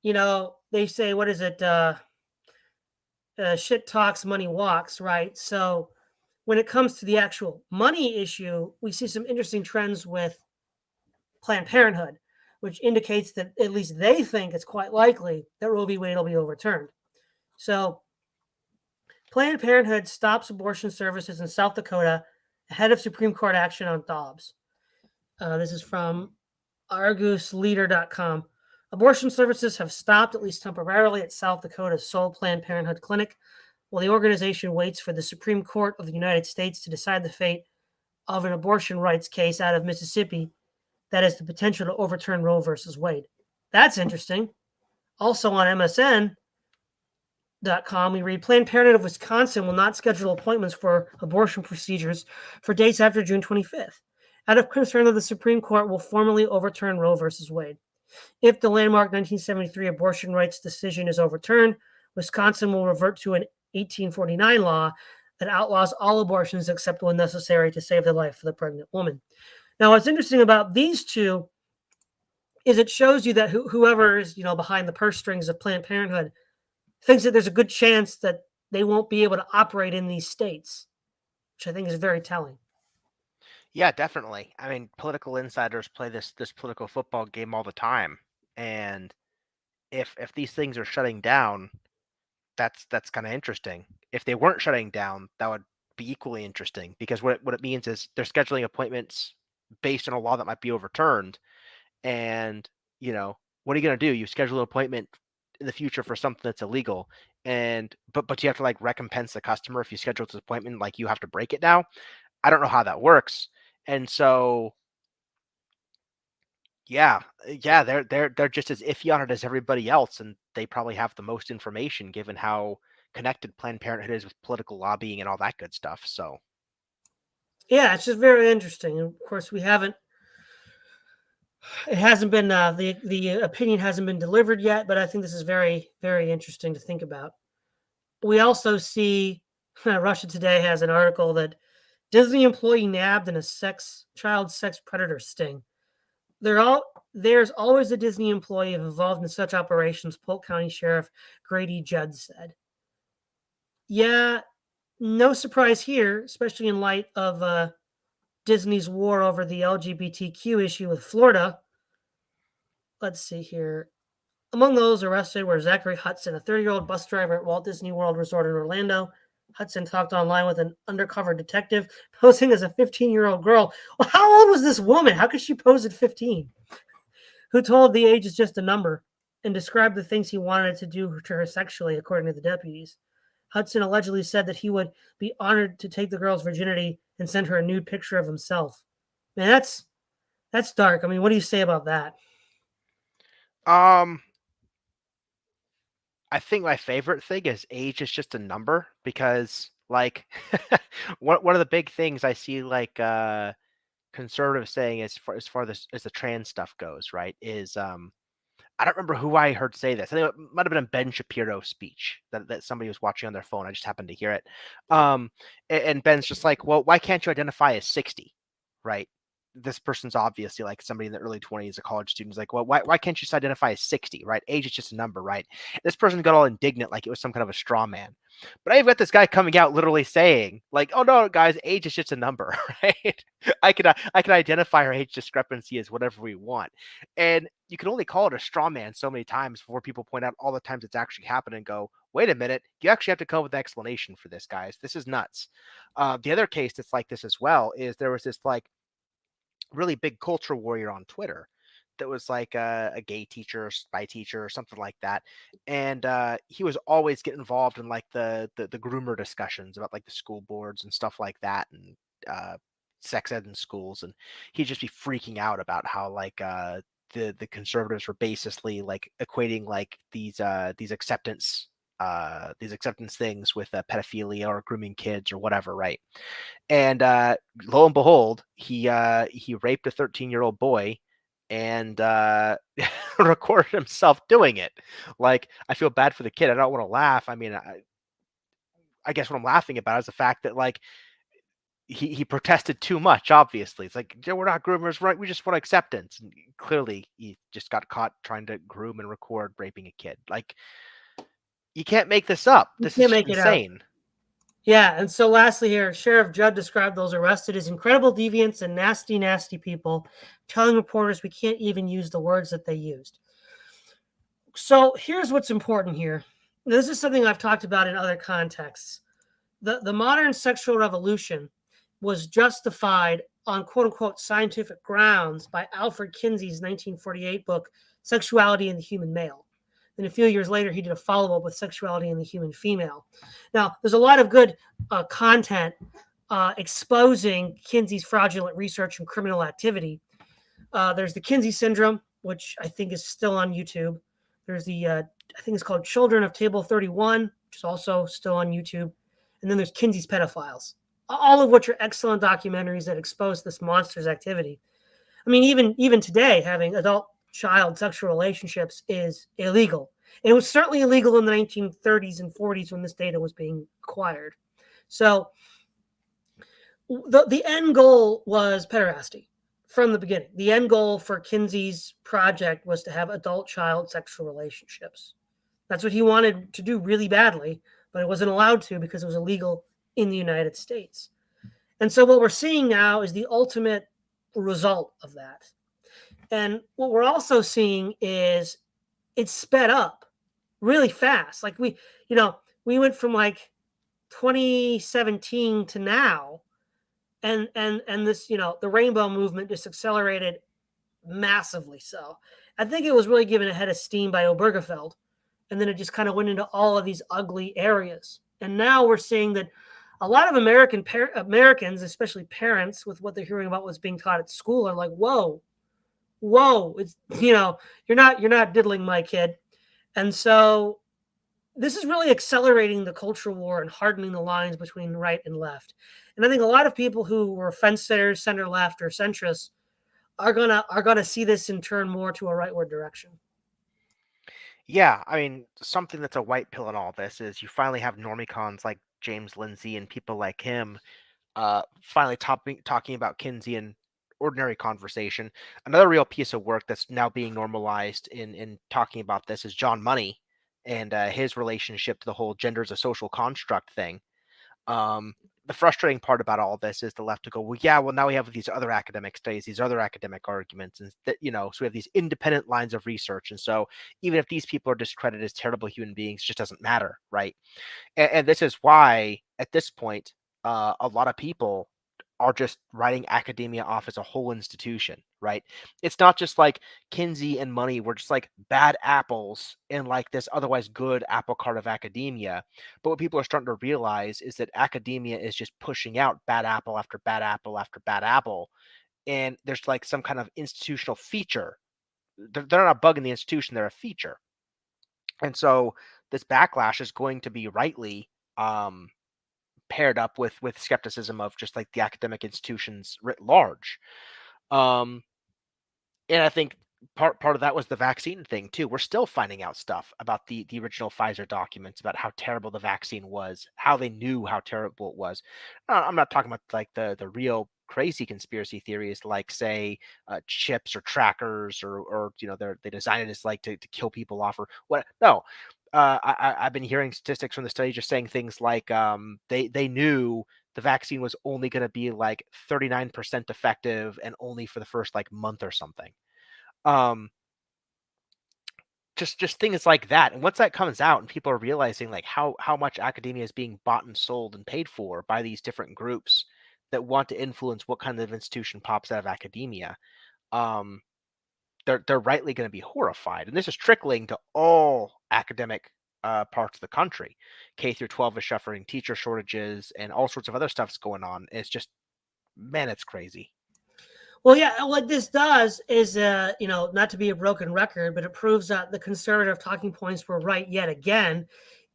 they say, what is it? Shit talks, money walks, right? So when it comes to the actual money issue, we see some interesting trends with Planned Parenthood, which indicates that at least they think it's quite likely that Roe v. Wade will be overturned. So Planned Parenthood stops abortion services in South Dakota ahead of Supreme Court action on Dobbs. This is from ArgusLeader.com. Abortion services have stopped, at least temporarily, at South Dakota's sole Planned Parenthood clinic, while the organization waits for the Supreme Court of the United States to decide the fate of an abortion rights case out of Mississippi that has the potential to overturn Roe versus Wade. That's interesting. Also on MSN.com, we read Planned Parenthood of Wisconsin will not schedule appointments for abortion procedures for dates after June 25th, out of concern that the Supreme Court will formally overturn Roe versus Wade. If the landmark 1973 abortion rights decision is overturned, Wisconsin will revert to an 1849 law that outlaws all abortions except when necessary to save the life of the pregnant woman. Now, what's interesting about these two is it shows you that whoever is behind the purse strings of Planned Parenthood thinks that there's a good chance that they won't be able to operate in these states, which I think is very telling. Yeah, definitely. I mean, political insiders play this political football game all the time, and if these things are shutting down, that's kind of interesting. If they weren't shutting down, that would be equally interesting because what it means is they're scheduling appointments based on a law that might be overturned, and what are you going to do? You schedule an appointment in the future for something that's illegal, and but you have to like recompense the customer if you schedule this appointment, like you have to break it now. I don't know how that works. And so, yeah, they're just as iffy on it as everybody else, and they probably have the most information given how connected Planned Parenthood is with political lobbying and all that good stuff. So, Yeah, it's just very interesting. And of course, it hasn't been the opinion hasn't been delivered yet, but I think this is very, very interesting to think about. We also see Russia Today has an article that Disney employee nabbed in a child sex predator sting. There's always a Disney employee involved in such operations, Polk County Sheriff Grady Judd said. Yeah, no surprise here, especially in light of Disney's war over the LGBTQ issue with Florida. Let's see here. Among those arrested were Zachary Hudson, a 30-year-old bus driver at Walt Disney World Resort in Orlando. Hudson talked online with an undercover detective posing as a 15-year-old girl. Well, how old was this woman? How could she pose at 15? Who told the age is just a number and described the things he wanted to do to her sexually, according to the deputies. Hudson allegedly said that he would be honored to take the girl's virginity and send her a nude picture of himself. Man, that's dark. I mean, what do you say about that? I think my favorite thing is age is just a number because, like, one of the big things I see, like, conservatives saying as far as the trans stuff goes, right, is I don't remember who I heard say this. I think it might have been a Ben Shapiro speech that somebody was watching on their phone. I just happened to hear it. And Ben's just like, well, why can't you identify as 60, right? This person's obviously like somebody in the early 20s, a college student. Is like, well, why can't you just identify as 60, right? Age is just a number, right? This person got all indignant like it was some kind of a straw man. But I've got this guy coming out literally saying, like, oh no, guys, age is just a number, right? I can identify our age discrepancy as whatever we want. And you can only call it a straw man so many times before people point out all the times it's actually happened and go, wait a minute, you actually have to come up with an explanation for this, guys. This is nuts. The other case that's like this as well is there was this like really big culture warrior on Twitter that was like a gay teacher, spy teacher, or something like that, and he was always getting involved in like the groomer discussions about like the school boards and stuff like that, and sex ed in schools, and he'd just be freaking out about how like the conservatives were basically like equating like these acceptance things with pedophilia or grooming kids or whatever, right? And lo and behold, he raped a 13-year-old boy and recorded himself doing it. Like, I feel bad for the kid. I don't want to laugh. I mean, I guess what I'm laughing about is the fact that like he protested too much. Obviously, it's like, yeah, we're not groomers, right? We just want acceptance. And clearly, he just got caught trying to groom and record raping a kid. Like, you can't make this up. This is just insane. Yeah, and so lastly here, Sheriff Judd described those arrested as incredible deviants and nasty, nasty people, telling reporters we can't even use the words that they used. So here's what's important here. This is something I've talked about in other contexts. The modern sexual revolution was justified on quote unquote scientific grounds by Alfred Kinsey's 1948 book, Sexuality in the Human Male. Then a few years later, he did a follow up with Sexuality in the Human Female. Now, there's a lot of good content exposing Kinsey's fraudulent research and criminal activity. There's the Kinsey syndrome, which I think is still on YouTube. There's the, I think it's called Children of Table 31, which is also still on YouTube. And then there's Kinsey's Pedophiles, all of which are excellent documentaries that expose this monster's activity. I mean, even today, having adult-child sexual relationships is illegal. And it was certainly illegal in the 1930s and 40s when this data was being acquired. So the end goal was pederasty from the beginning. The end goal for Kinsey's project was to have adult-child sexual relationships. That's what he wanted to do really badly, but it wasn't allowed to because it was illegal in the United States. And so what we're seeing now is the ultimate result of that. And what we're also seeing is it's sped up really fast. Like we went from like 2017 to now, and this, the rainbow movement just accelerated massively. So I think it was really given a head of steam by Obergefell, and then it just kind of went into all of these ugly areas. And now we're seeing that a lot of Americans, especially parents, with what they're hearing about what's being taught at school, are like, whoa, it's, you're not diddling my kid. And so this is really accelerating the cultural war and hardening the lines between right and left. And I think a lot of people who were fence sitters, center left, or centrists are gonna see this and turn more to a rightward direction. Yeah, I mean, something that's a white pill in all this is you finally have normicons like James Lindsay and people like him finally talking about Kinsey in ordinary conversation. Another real piece of work that's now being normalized in talking about this is John Money and his relationship to the whole gender as a social construct thing. The frustrating part about all this is the left to go, well, yeah, well, now we have these other academic studies, these other academic arguments, and that, so we have these independent lines of research. And so even if these people are discredited as terrible human beings, it just doesn't matter, right? And this is why, at this point, a lot of people are just writing academia off as a whole institution, right? It's not just like Kinsey and Money were just like bad apples in like this otherwise good apple cart of academia. But what people are starting to realize is that academia is just pushing out bad apple after bad apple after bad apple. And there's like some kind of institutional feature. They're not a bug in the institution, they're a feature. And so this backlash is going to be rightly paired up with skepticism of just like the academic institutions writ large. And I think part of that was the vaccine thing too. We're still finding out stuff about the original Pfizer documents about how terrible the vaccine was, how they knew how terrible it was. I'm not talking about like the real crazy conspiracy theories, like say chips or trackers, or they design it as like to kill people off or what. No, I've been hearing statistics from the study just saying things like they knew the vaccine was only going to be like 39% effective and only for the first like month or something. Um, just things like that. And once that comes out and people are realizing like how much academia is being bought and sold and paid for by these different groups that want to influence what kind of institution pops out of academia, they're rightly going to be horrified. And this is trickling to all academic parts of the country. K through 12 is suffering teacher shortages and all sorts of other stuff's going on. It's just, man, it's crazy. Well, yeah, what this does is, not to be a broken record, but it proves that the conservative talking points were right yet again.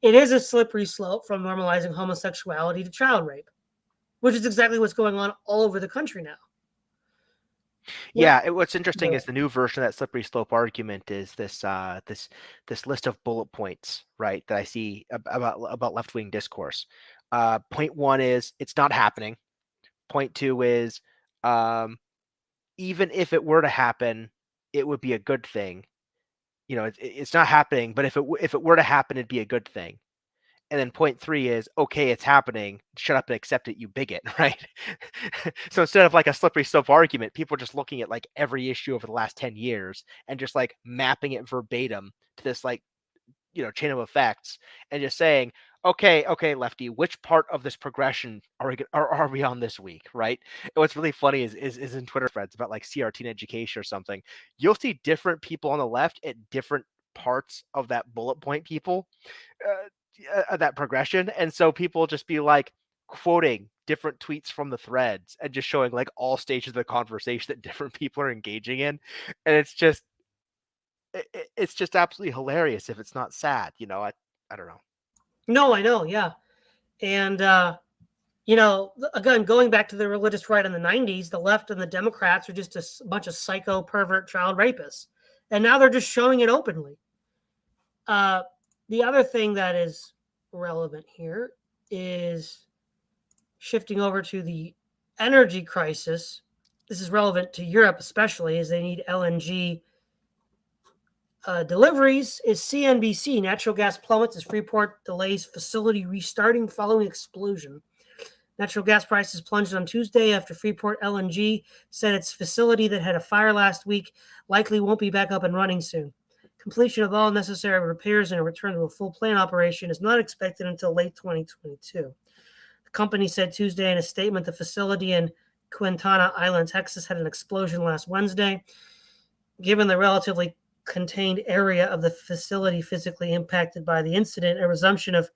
It is a slippery slope from normalizing homosexuality to child rape, which is exactly what's going on all over the country now. Yeah, what's interesting is the new version of that slippery slope argument is this this list of bullet points, right, that I see about left-wing discourse. Point 1 is it's not happening. Point 2 is even if it were to happen, it would be a good thing. It's not happening, but if it were to happen, it'd be a good thing. And then point 3 is, okay, it's happening. Shut up and accept it, you bigot, right? So instead of like a slippery slope argument, people are just looking at like every issue over the last 10 years and just like mapping it verbatim to this like, chain of effects and just saying, Okay, Lefty. Which part of this progression are we on this week, right? And what's really funny is in Twitter threads about like CRT and education or something. You'll see different people on the left at different parts of that bullet point people, that progression, and so people just be like quoting different tweets from the threads and just showing like all stages of the conversation that different people are engaging in, and it's just absolutely hilarious if it's not sad. I don't know. No, I know, yeah. And again, going back to the religious right in the 90s, the left and the Democrats are just a bunch of psycho pervert child rapists. And now they're just showing it openly. The other thing that is relevant here is shifting over to the energy crisis. This is relevant to Europe, especially as they need LNG deliveries. Is CNBC natural gas plummets as Freeport delays facility restarting following explosion. Natural gas prices plunged on Tuesday after Freeport LNG said its facility that had a fire last week likely won't be back up and running soon. Completion of all necessary repairs and a return to a full plant operation is not expected until late 2022. The company said Tuesday in a statement the facility in Quintana Island, Texas had an explosion last Wednesday. Given the relatively contained area of the facility physically impacted by the incident, a resumption of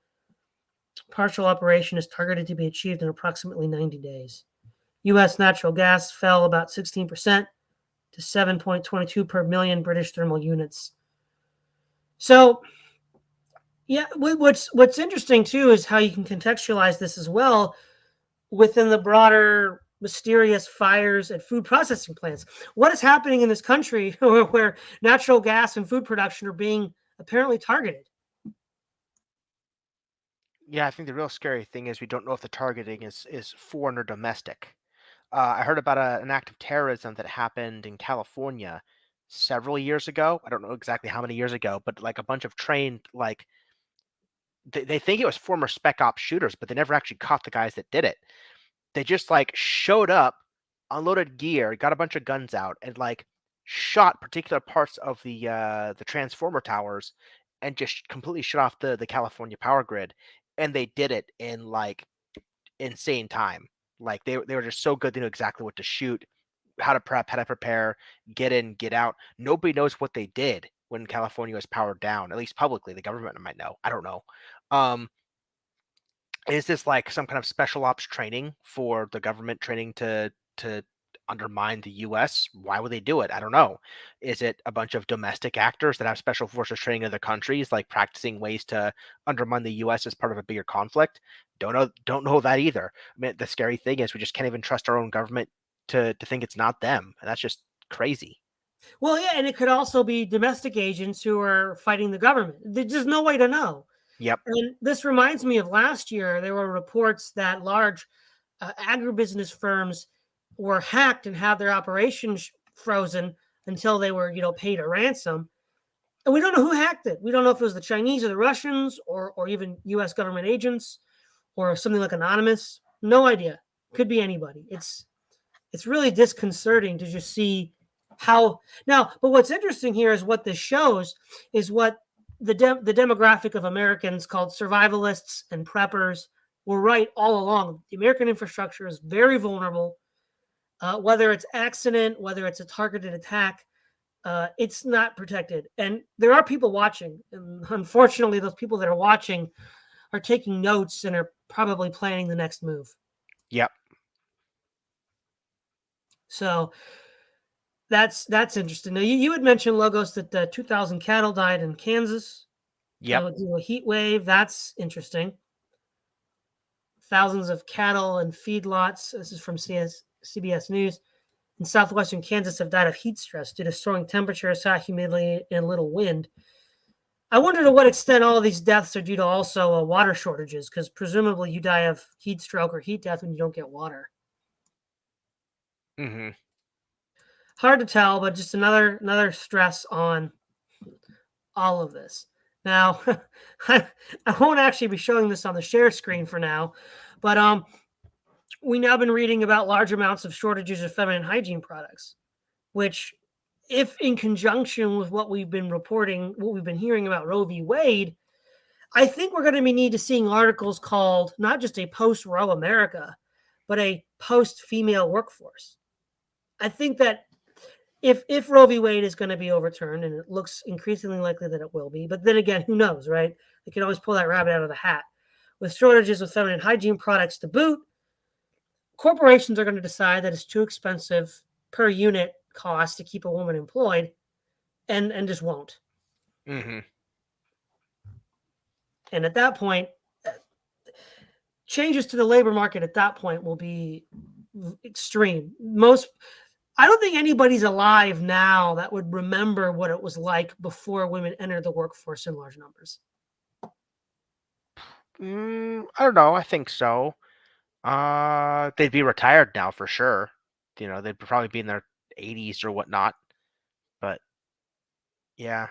partial operation is targeted to be achieved in approximately 90 days. U.S. natural gas fell about 16% to 7.22 per million British thermal units. So, yeah, what's interesting too is how you can contextualize this as well within the broader mysterious fires at food processing plants. What is happening in this country where natural gas and food production are being apparently targeted? Yeah, I think the real scary thing is we don't know if the targeting is foreign or domestic. I heard about an act of terrorism that happened in California several years ago. I don't know exactly how many years ago, but like a bunch of trained, like they think it was former spec ops shooters, but they never actually caught the guys that did it. They just like showed up, unloaded gear, got a bunch of guns out, and like shot particular parts of the transformer towers, and just completely shut off the California power grid. And they did it in like insane time. Like they were just so good. They knew exactly what to shoot, how to prep, how to prepare, get in, get out. Nobody knows what they did when California was powered down. At least publicly, the government might know. I don't know. Um, is this like some kind of special ops training for the government training to undermine the US? Why would they do it? I don't know. Is it a bunch of domestic actors that have special forces training in other countries, like practicing ways to undermine the US as part of a bigger conflict? Don't know that either. I mean, the scary thing is we just can't even trust our own government to think it's not them. And that's just crazy. Well, yeah, and it could also be domestic agents who are fighting the government. There's just no way to know. Yep. And this reminds me of last year. There were reports that large agribusiness firms were hacked and had their operations frozen until they were, paid a ransom. And we don't know who hacked it. We don't know if it was the Chinese or the Russians or even U.S. government agents or something like Anonymous. No idea. Could be anybody. It's really disconcerting to just see how now. But what's interesting here is what this shows is what the demographic of Americans called survivalists and preppers were right all along. The American infrastructure is very vulnerable. Whether it's accident, whether it's a targeted attack, it's not protected. And there are people watching. And unfortunately, those people that are watching are taking notes and are probably planning the next move. Yep. So that's interesting. Now, you had mentioned, Logos, that 2,000 cattle died in Kansas. Yep. Due to a heat wave. That's interesting. Thousands of cattle and feedlots. This is from CBS News. In southwestern Kansas have died of heat stress due to soaring temperatures, high humidity, and little wind. I wonder to what extent all of these deaths are due to also water shortages, because presumably you die of heat stroke or heat death when you don't get water. Mm-hmm. Hard to tell, but just another stress on all of this. Now, I won't actually be showing this on the share screen for now, but we now been reading about large amounts of shortages of feminine hygiene products, which, if in conjunction with what we've been reporting, what we've been hearing about Roe v. Wade, I think we're going to be need to seeing articles called not just a post-Roe America, but a post-female workforce. I think that if Roe v. Wade is going to be overturned, and it looks increasingly likely that it will be, but then again, who knows, right? They can always pull that rabbit out of the hat. With shortages of feminine hygiene products to boot, corporations are going to decide that it's too expensive per unit cost to keep a woman employed, and just won't. Mm-hmm. And at that point, changes to the labor market at that point will be extreme. I don't think anybody's alive now that would remember what it was like before women entered the workforce in large numbers. I don't know. I think so. They'd be retired now for sure. They'd probably be in their 80s or whatnot. But yeah.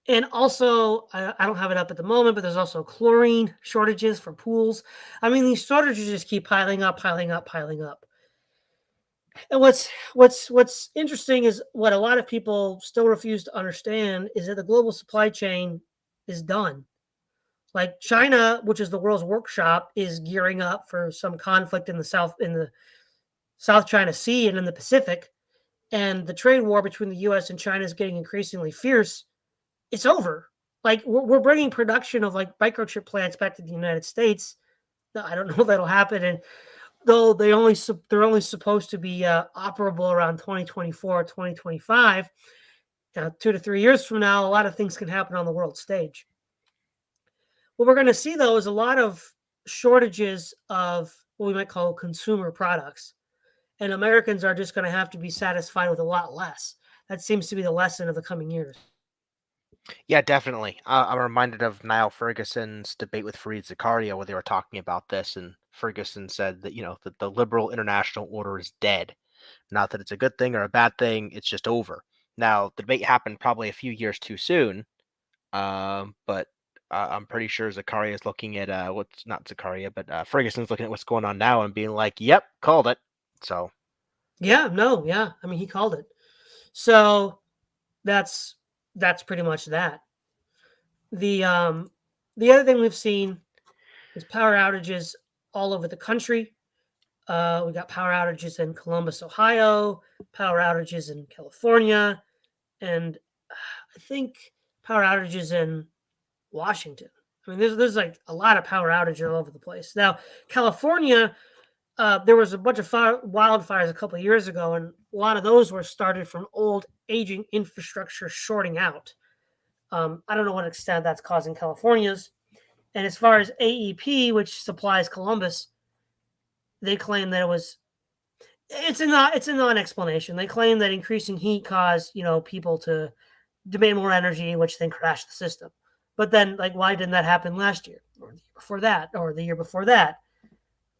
And also, I don't have it up at the moment, but there's also chlorine shortages for pools. I mean, these shortages just keep piling up, piling up, piling up. And what's interesting is what a lot of people still refuse to understand is that the global supply chain is done. Like China, which is the world's workshop, is gearing up for some conflict in the South China Sea and in the Pacific, and the trade war between the U.S. and China is getting increasingly fierce. It's over. Like we're bringing production of like microchip plants back to the United States. I don't know if that'll happen, and though they're only supposed to be operable around 2024, 2025. 2 to 3 years from now, a lot of things can happen on the world stage. What we're going to see, though, is a lot of shortages of what we might call consumer products. And Americans are just going to have to be satisfied with a lot less. That seems to be the lesson of the coming years. Yeah, definitely. I'm reminded of Niall Ferguson's debate with Fareed Zakaria where they were talking about this, and Ferguson said that that the liberal international order is dead. Not that it's a good thing or a bad thing; it's just over. Now, the debate happened probably a few years too soon, but I'm pretty sure Zakaria is looking at what's not Zakaria, but Ferguson's looking at what's going on now and being like, "Yep, called it." So yeah, no, yeah. I mean, he called it. So that's pretty much that. The other thing we've seen is power outages all over the country. We got power outages in Columbus, Ohio, power outages in California, and I think power outages in Washington. I mean, there's like a lot of power outages all over the place. Now, California, there was a bunch of wildfires a couple of years ago, and a lot of those were started from old, aging infrastructure shorting out. I don't know what extent that's causing California's. And as far as AEP, which supplies Columbus, they claim that it's a non-explanation. They claim that increasing heat caused people to demand more energy, which then crashed the system. But then, like, why didn't that happen last year, or the year before that, or the year before that?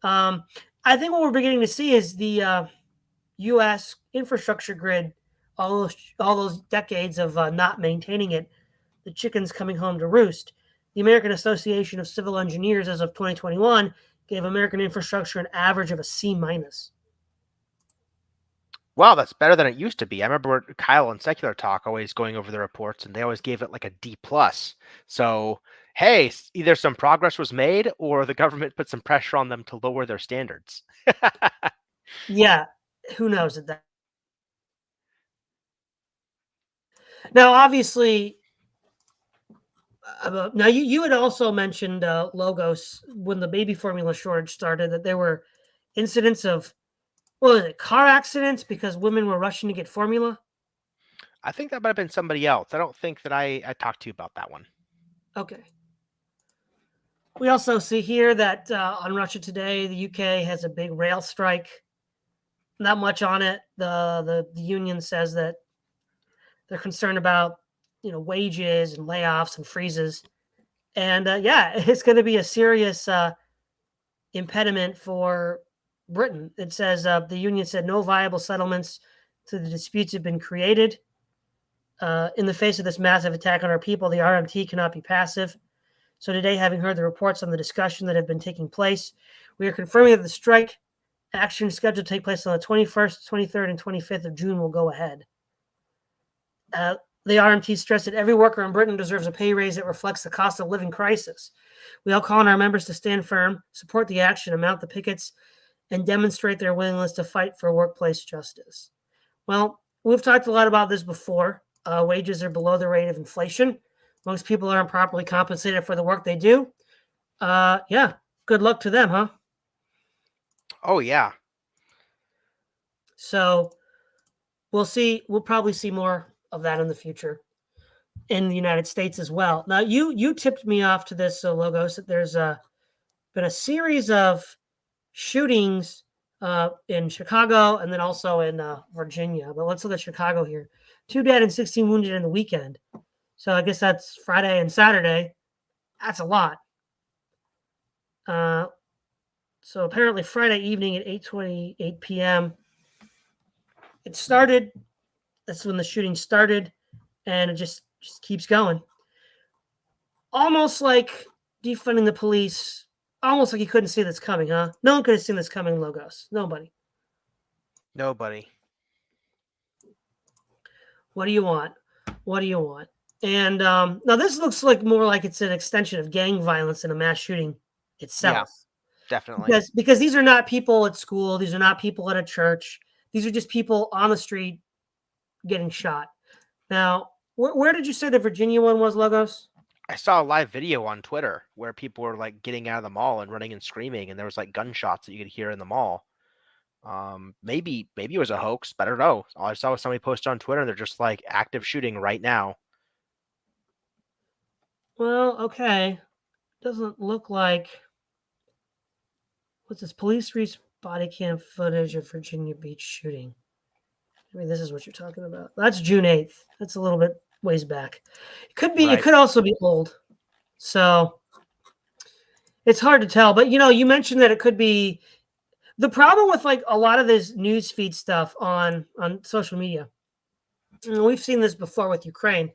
I think what we're beginning to see is the U.S. infrastructure grid, all those decades of not maintaining it, the chickens coming home to roost. The American Association of Civil Engineers, as of 2021, gave American infrastructure an average of a C-. wow, that's better than it used to be. I remember Kyle and Secular Talk always going over the reports, and they always gave it like a D+. So, hey, either some progress was made or the government put some pressure on them to lower their standards. Yeah, who knows at that. Now, obviously, now you had also mentioned Logos when the baby formula shortage started that there were incidents of car accidents because women were rushing to get formula. I think that might have been somebody else. I don't think that I talked to you about that one. Okay. We also see here that on Russia Today, the UK has a big rail strike. Not much on it. The union says that they're concerned about wages and layoffs and freezes, and it's going to be a serious impediment for Britain. It says the union said no viable settlements to the disputes have been created. In the face of this massive attack on our people, the RMT cannot be passive. So today, having heard the reports on the discussion that have been taking place, we are confirming that the strike action scheduled to take place on the 21st, 23rd, and 25th of June will go ahead. The RMT stressed that every worker in Britain deserves a pay raise that reflects the cost of living crisis. We all call on our members to stand firm, support the action, and mount the pickets, and demonstrate their willingness to fight for workplace justice. Well, we've talked a lot about this before. Wages are below the rate of inflation. Most people aren't properly compensated for the work they do. Yeah, good luck to them, huh? Oh yeah. So we'll see. We'll probably see more of that in the future in the United States as well. Now, you tipped me off to this, Logos. That there's been a series of shootings in Chicago and then also in Virginia. But let's look at Chicago here. 2 dead and 16 wounded in the weekend. So I guess that's Friday and Saturday. That's a lot. So apparently Friday evening at 8:28 p.m. it started. That's when the shooting started, and it just keeps going. Almost like defunding the police. Almost like you couldn't see this coming, huh? No one could have seen this coming, Logos. Nobody. Nobody. What do you want? What do you want? And now this looks like more like it's an extension of gang violence than a mass shooting itself. Definitely. Because these are not people at school. These are not people at a church. These are just people on the street getting shot. Now, where did you say the Virginia one was, Logos? I saw a live video on Twitter where people were like getting out of the mall and running and screaming, and there was like gunshots that you could hear in the mall. Maybe it was a hoax, but I don't know. All I saw was somebody post on Twitter, and they're just like active shooting right now. Well, okay. Doesn't look like. What's this? Police release body cam footage of Virginia Beach shooting. I mean, this is what you're talking about. That's June 8th. That's a little bit ways back. It could be. Right. It could also be old. So it's hard to tell. But you mentioned that it could be. The problem with like a lot of this news feed stuff on social media, and we've seen this before with Ukraine.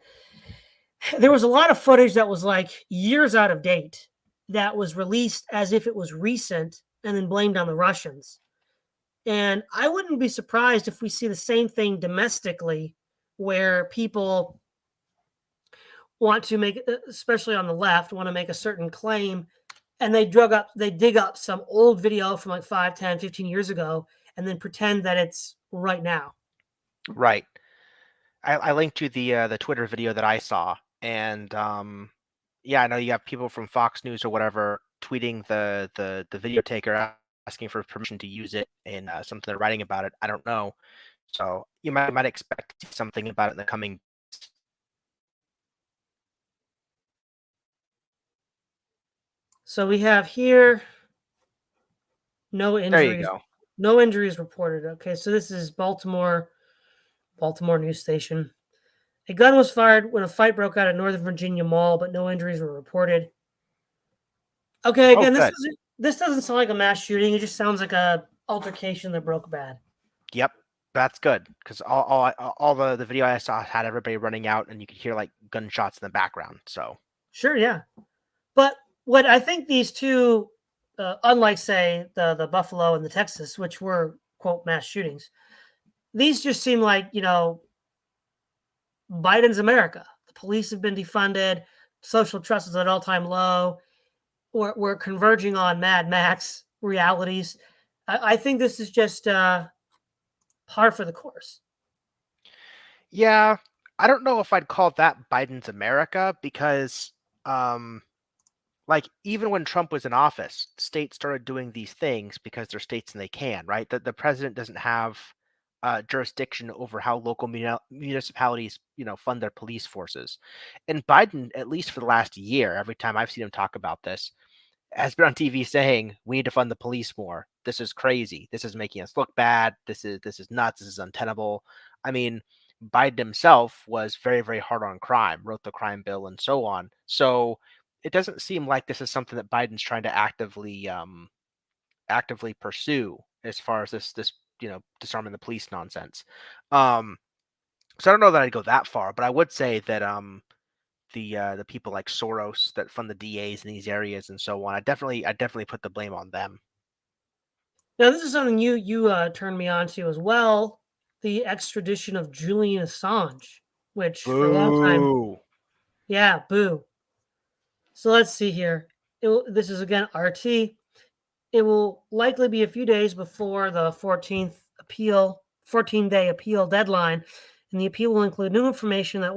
There was a lot of footage that was like years out of date that was released as if it was recent and then blamed on the Russians. And I wouldn't be surprised if we see the same thing domestically, where people want to make, especially on the left, want to make a certain claim, and they dig up some old video from like 5, 10, 15 years ago and then pretend that it's right now. Right. I linked to the Twitter video that I saw, and yeah, I know you have people from Fox News or whatever tweeting the video taker asking for permission to use it in something they're writing about it. I don't know, so you might expect to see something about it in the coming. So we have here no injuries. There you go. No injuries reported. Okay, so this is Baltimore news station. A gun was fired when a fight broke out at Northern Virginia Mall, but no injuries were reported. Okay, again, this doesn't sound like a mass shooting. It just sounds like a altercation that broke bad. Yep, that's good, because all the video I saw had everybody running out, and you could hear like gunshots in the background. So sure, yeah. But what I think these two, unlike say the Buffalo and the Texas, which were quote mass shootings, these just seem like Biden's America. The police have been defunded. Social trust is at all-time low. We're converging on Mad Max realities. I think this is just par for the course. Yeah, I don't know if I'd call that Biden's America, because like even when Trump was in office, states started doing these things because they're states and they can, right? The president doesn't have jurisdiction over how local municipalities, fund their police forces. And Biden, at least for the last year, every time I've seen him talk about this, has been on TV saying we need to fund the police more. This is crazy. This is making us look bad. This is nuts. This is untenable. I mean, Biden himself was very, very hard on crime, wrote the crime bill and so on. So it doesn't seem like this is something that Biden's trying to actively pursue as far as this disarming the police nonsense. So I don't know that I'd go that far, but I would say that the people like Soros that fund the DAs in these areas and so on, I definitely put the blame on them. Now, this is something you turned me on to as well: the extradition of Julian Assange. which for a long time, Boo. yeah, boo. So let's see here. This is again RT. It will likely be a few days before the 14-day appeal deadline, and the appeal will include new information that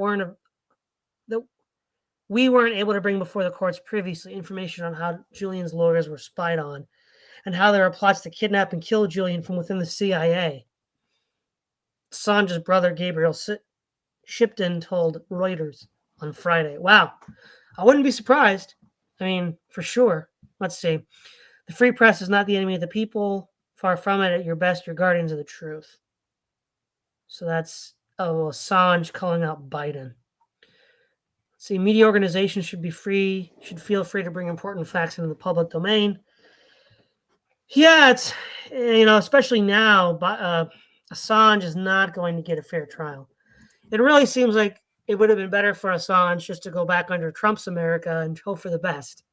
we weren't able to bring before the courts previously. Information on how Julian's lawyers were spied on, and how there are plots to kidnap and kill Julian from within the CIA. Assange's brother Gabriel Shipton told Reuters on Friday. Wow, I wouldn't be surprised. I mean, for sure. Let's see. The free press is not the enemy of the people. Far from it. At your best, you're guardians of the truth. So that's Assange calling out Biden. See, media organizations should feel free to bring important facts into the public domain. Yeah, it's especially now, Assange is not going to get a fair trial. It really seems like it would have been better for Assange just to go back under Trump's America and hope for the best.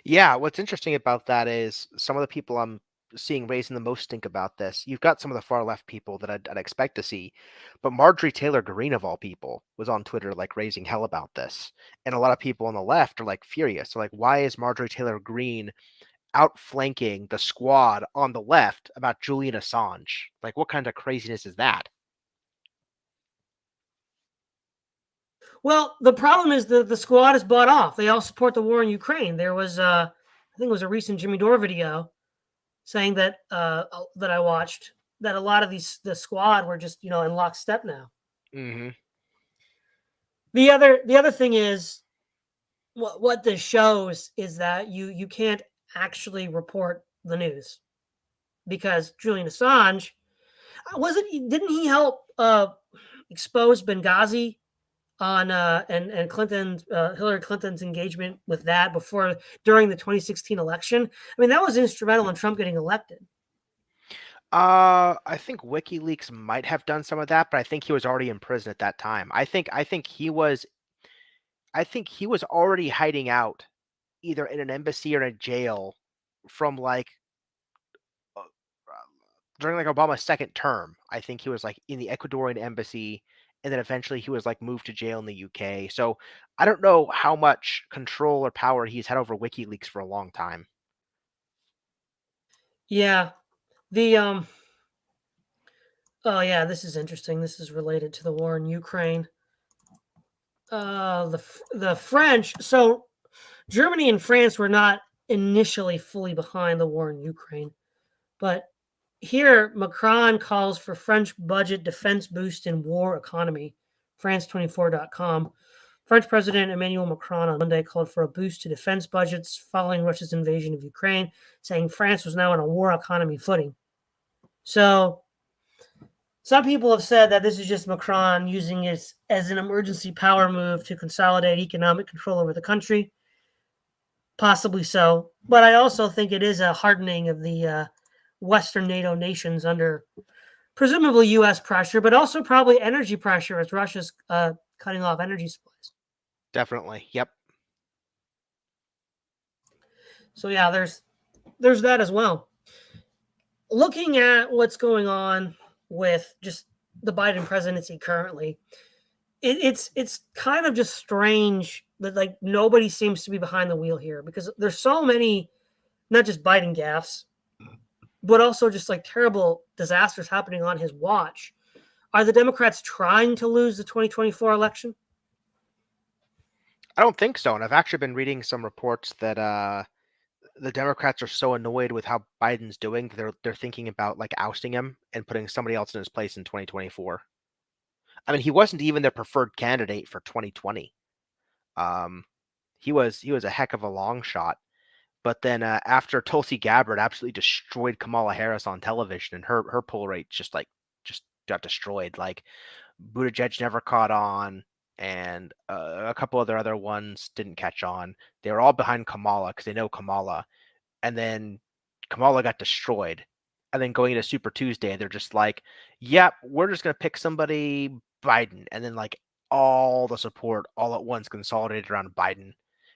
Yeah, what's interesting about that is some of the people I'm seeing raising the most stink about this. You've got some of the far left people that I'd expect to see, but Marjorie Taylor Greene of all people was on Twitter like raising hell about this, and a lot of people on the left are like furious. So like, why is Marjorie Taylor Greene outflanking the squad on the left about Julian Assange? Like, what kind of craziness is that? Well, the problem is the squad is bought off. They all support the war in Ukraine. There was, I think it was a recent Jimmy Dore video saying that that I watched that a lot of the squad were just in lockstep now. Mm-hmm. The other thing is what this shows is that you can't actually report the news because Julian Assange didn't he help expose Benghazi on and Clinton Hillary Clinton's engagement with that during the 2016 election? I mean, that was instrumental in Trump getting elected. I think WikiLeaks might have done some of that, but I think he was already in prison at that time. I think he was already hiding out either in an embassy or in a jail from like uh, during like Obama's second term. I think he was like in the Ecuadorian embassy, and then eventually he was like moved to jail in the UK. So I don't know how much control or power he's had over WikiLeaks for a long time. Yeah. The oh yeah, this is interesting. This is related to the war in Ukraine. The French. So Germany and France were not initially fully behind the war in Ukraine, but here Macron calls for French budget defense boost in war economy. France24.com. French President Emmanuel Macron on Monday called for a boost to defense budgets following Russia's invasion of Ukraine, saying France was now on a war economy footing. So some people have said that this is just Macron using it as an emergency power move to consolidate economic control over the country. Possibly so. But I also think it is a hardening of the Western NATO nations under presumably U.S. pressure, but also probably energy pressure as Russia's cutting off energy supplies. Definitely. Yep. So yeah, there's that as well. Looking at what's going on with just the Biden presidency currently, it's kind of just strange that like nobody seems to be behind the wheel here because there's so many, not just Biden gaffes, but also just like terrible disasters happening on his watch. Are the Democrats trying to lose the 2024 election? I don't think so. And I've actually been reading some reports that the Democrats are so annoyed with how Biden's doing that they're thinking about like ousting him and putting somebody else in his place in 2024. I mean, he wasn't even their preferred candidate for 2020. Um, he was a heck of a long shot. But then after Tulsi Gabbard absolutely destroyed Kamala Harris on television, and her poll rate just got destroyed. Like Buttigieg never caught on, and a couple of their other ones didn't catch on. They were all behind Kamala because they know Kamala, and then Kamala got destroyed. And then going into Super Tuesday, they're just like, "Yep, we're just gonna pick somebody Biden," and then like all the support all at once consolidated around Biden.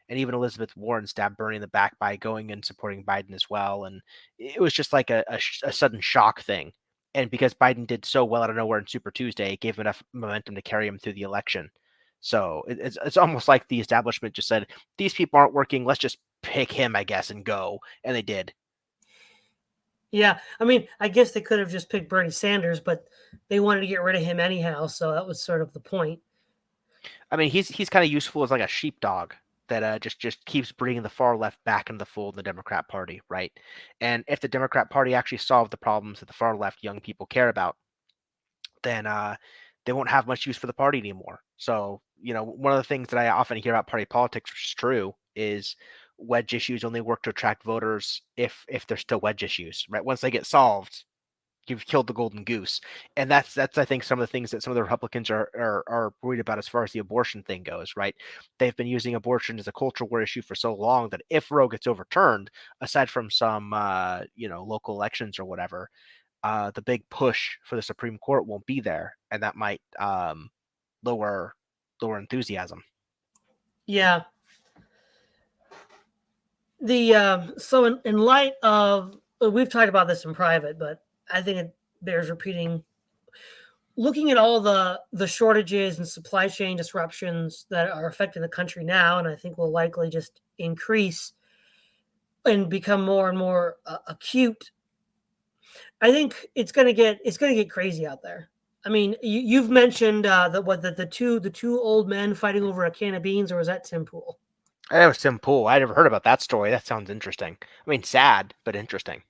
And even Elizabeth Warren stabbed Bernie in the back by going and supporting Biden as well. And it was just like a sudden shock thing. And because Biden did so well out of nowhere in Super Tuesday, it gave him enough momentum to carry him through the election. So it's almost like the establishment just said, these people aren't working. Let's just pick him, I guess, and go. And they did. Yeah, I mean, I guess they could have just picked Bernie Sanders, but they wanted to get rid of him anyhow, so that was sort of the point. I mean, he's kind of useful as like a sheepdog that just keeps bringing the far left back into the fold in the Democrat Party, right? And if the Democrat Party actually solved the problems that the far left young people care about, then they won't have much use for the party anymore. So, one of the things that I often hear about party politics, which is true, is wedge issues only work to attract voters if they're still wedge issues, right? Once they get solved, you've killed the golden goose. And that's I think some of the things that some of the Republicans are worried about as far as the abortion thing goes, right? They've been using abortion as a cultural war issue for so long that if Roe gets overturned, aside from some local elections or whatever, the big push for the Supreme Court won't be there, and that might lower enthusiasm. Yeah. So in light of, we've talked about this in private, but I think it bears repeating. Looking at all the shortages and supply chain disruptions that are affecting the country now, and I think will likely just increase and become more and more acute. I think it's gonna get crazy out there. I mean, you've mentioned the two old men fighting over a can of beans, or was that Tim Pool? That was Tim Pool. I never heard about that story. That sounds interesting. I mean, sad, but interesting.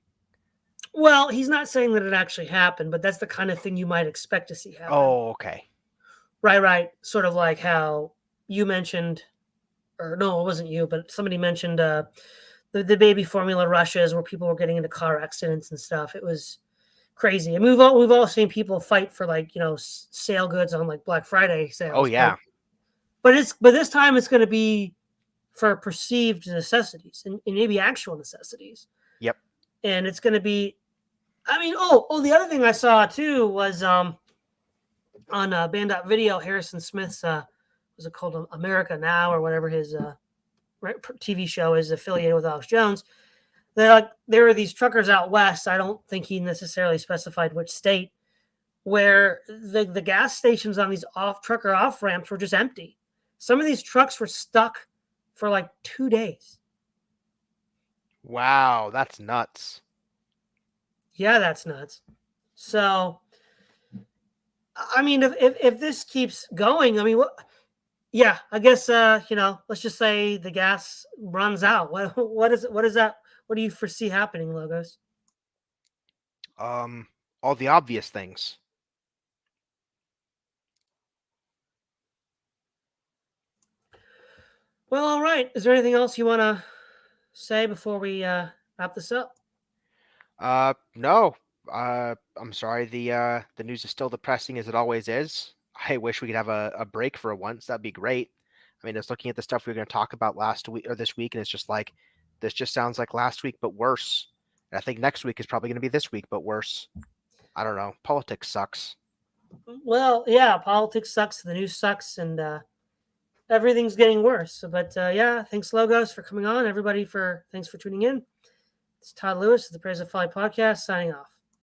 Well, he's not saying that it actually happened, but that's the kind of thing you might expect to see happen. Oh, okay. Right. Sort of like how you mentioned, or no, it wasn't you, but somebody mentioned the baby formula rushes where people were getting into car accidents and stuff. It was crazy. I mean, we've all seen people fight for sale goods on like Black Friday sales. Oh yeah. But this time it's going to be for perceived necessities and maybe actual necessities. Yep. And it's going to be, I mean, the other thing I saw too was on Band.video, Harrison Smith's was it called America Now or whatever his TV show is affiliated with Alex Jones. There are these truckers out west. I don't think he necessarily specified which state, where the gas stations on these trucker off ramps were just empty. Some of these trucks were stuck for like 2 days. Wow, that's nuts. Yeah, that's nuts. So, I mean, if this keeps going, I mean, yeah, I guess let's just say the gas runs out. What is that? What do you foresee happening, Logos? All the obvious things. Well, all right. Is there anything else you want to say before we wrap this up? No. I'm sorry. The news is still depressing as it always is. I wish we could have a break for once. That'd be great. I mean, just looking at the stuff we were going to talk about last week or this week, and it's just like this just sounds like last week but worse. And I think next week is probably going to be this week but worse. I don't know. Politics sucks. Well, yeah, politics sucks. The news sucks, and everything's getting worse. But yeah, thanks, Logos, for coming on. Everybody, thanks for tuning in. It's Todd Lewis of the Praise of Folly podcast signing off.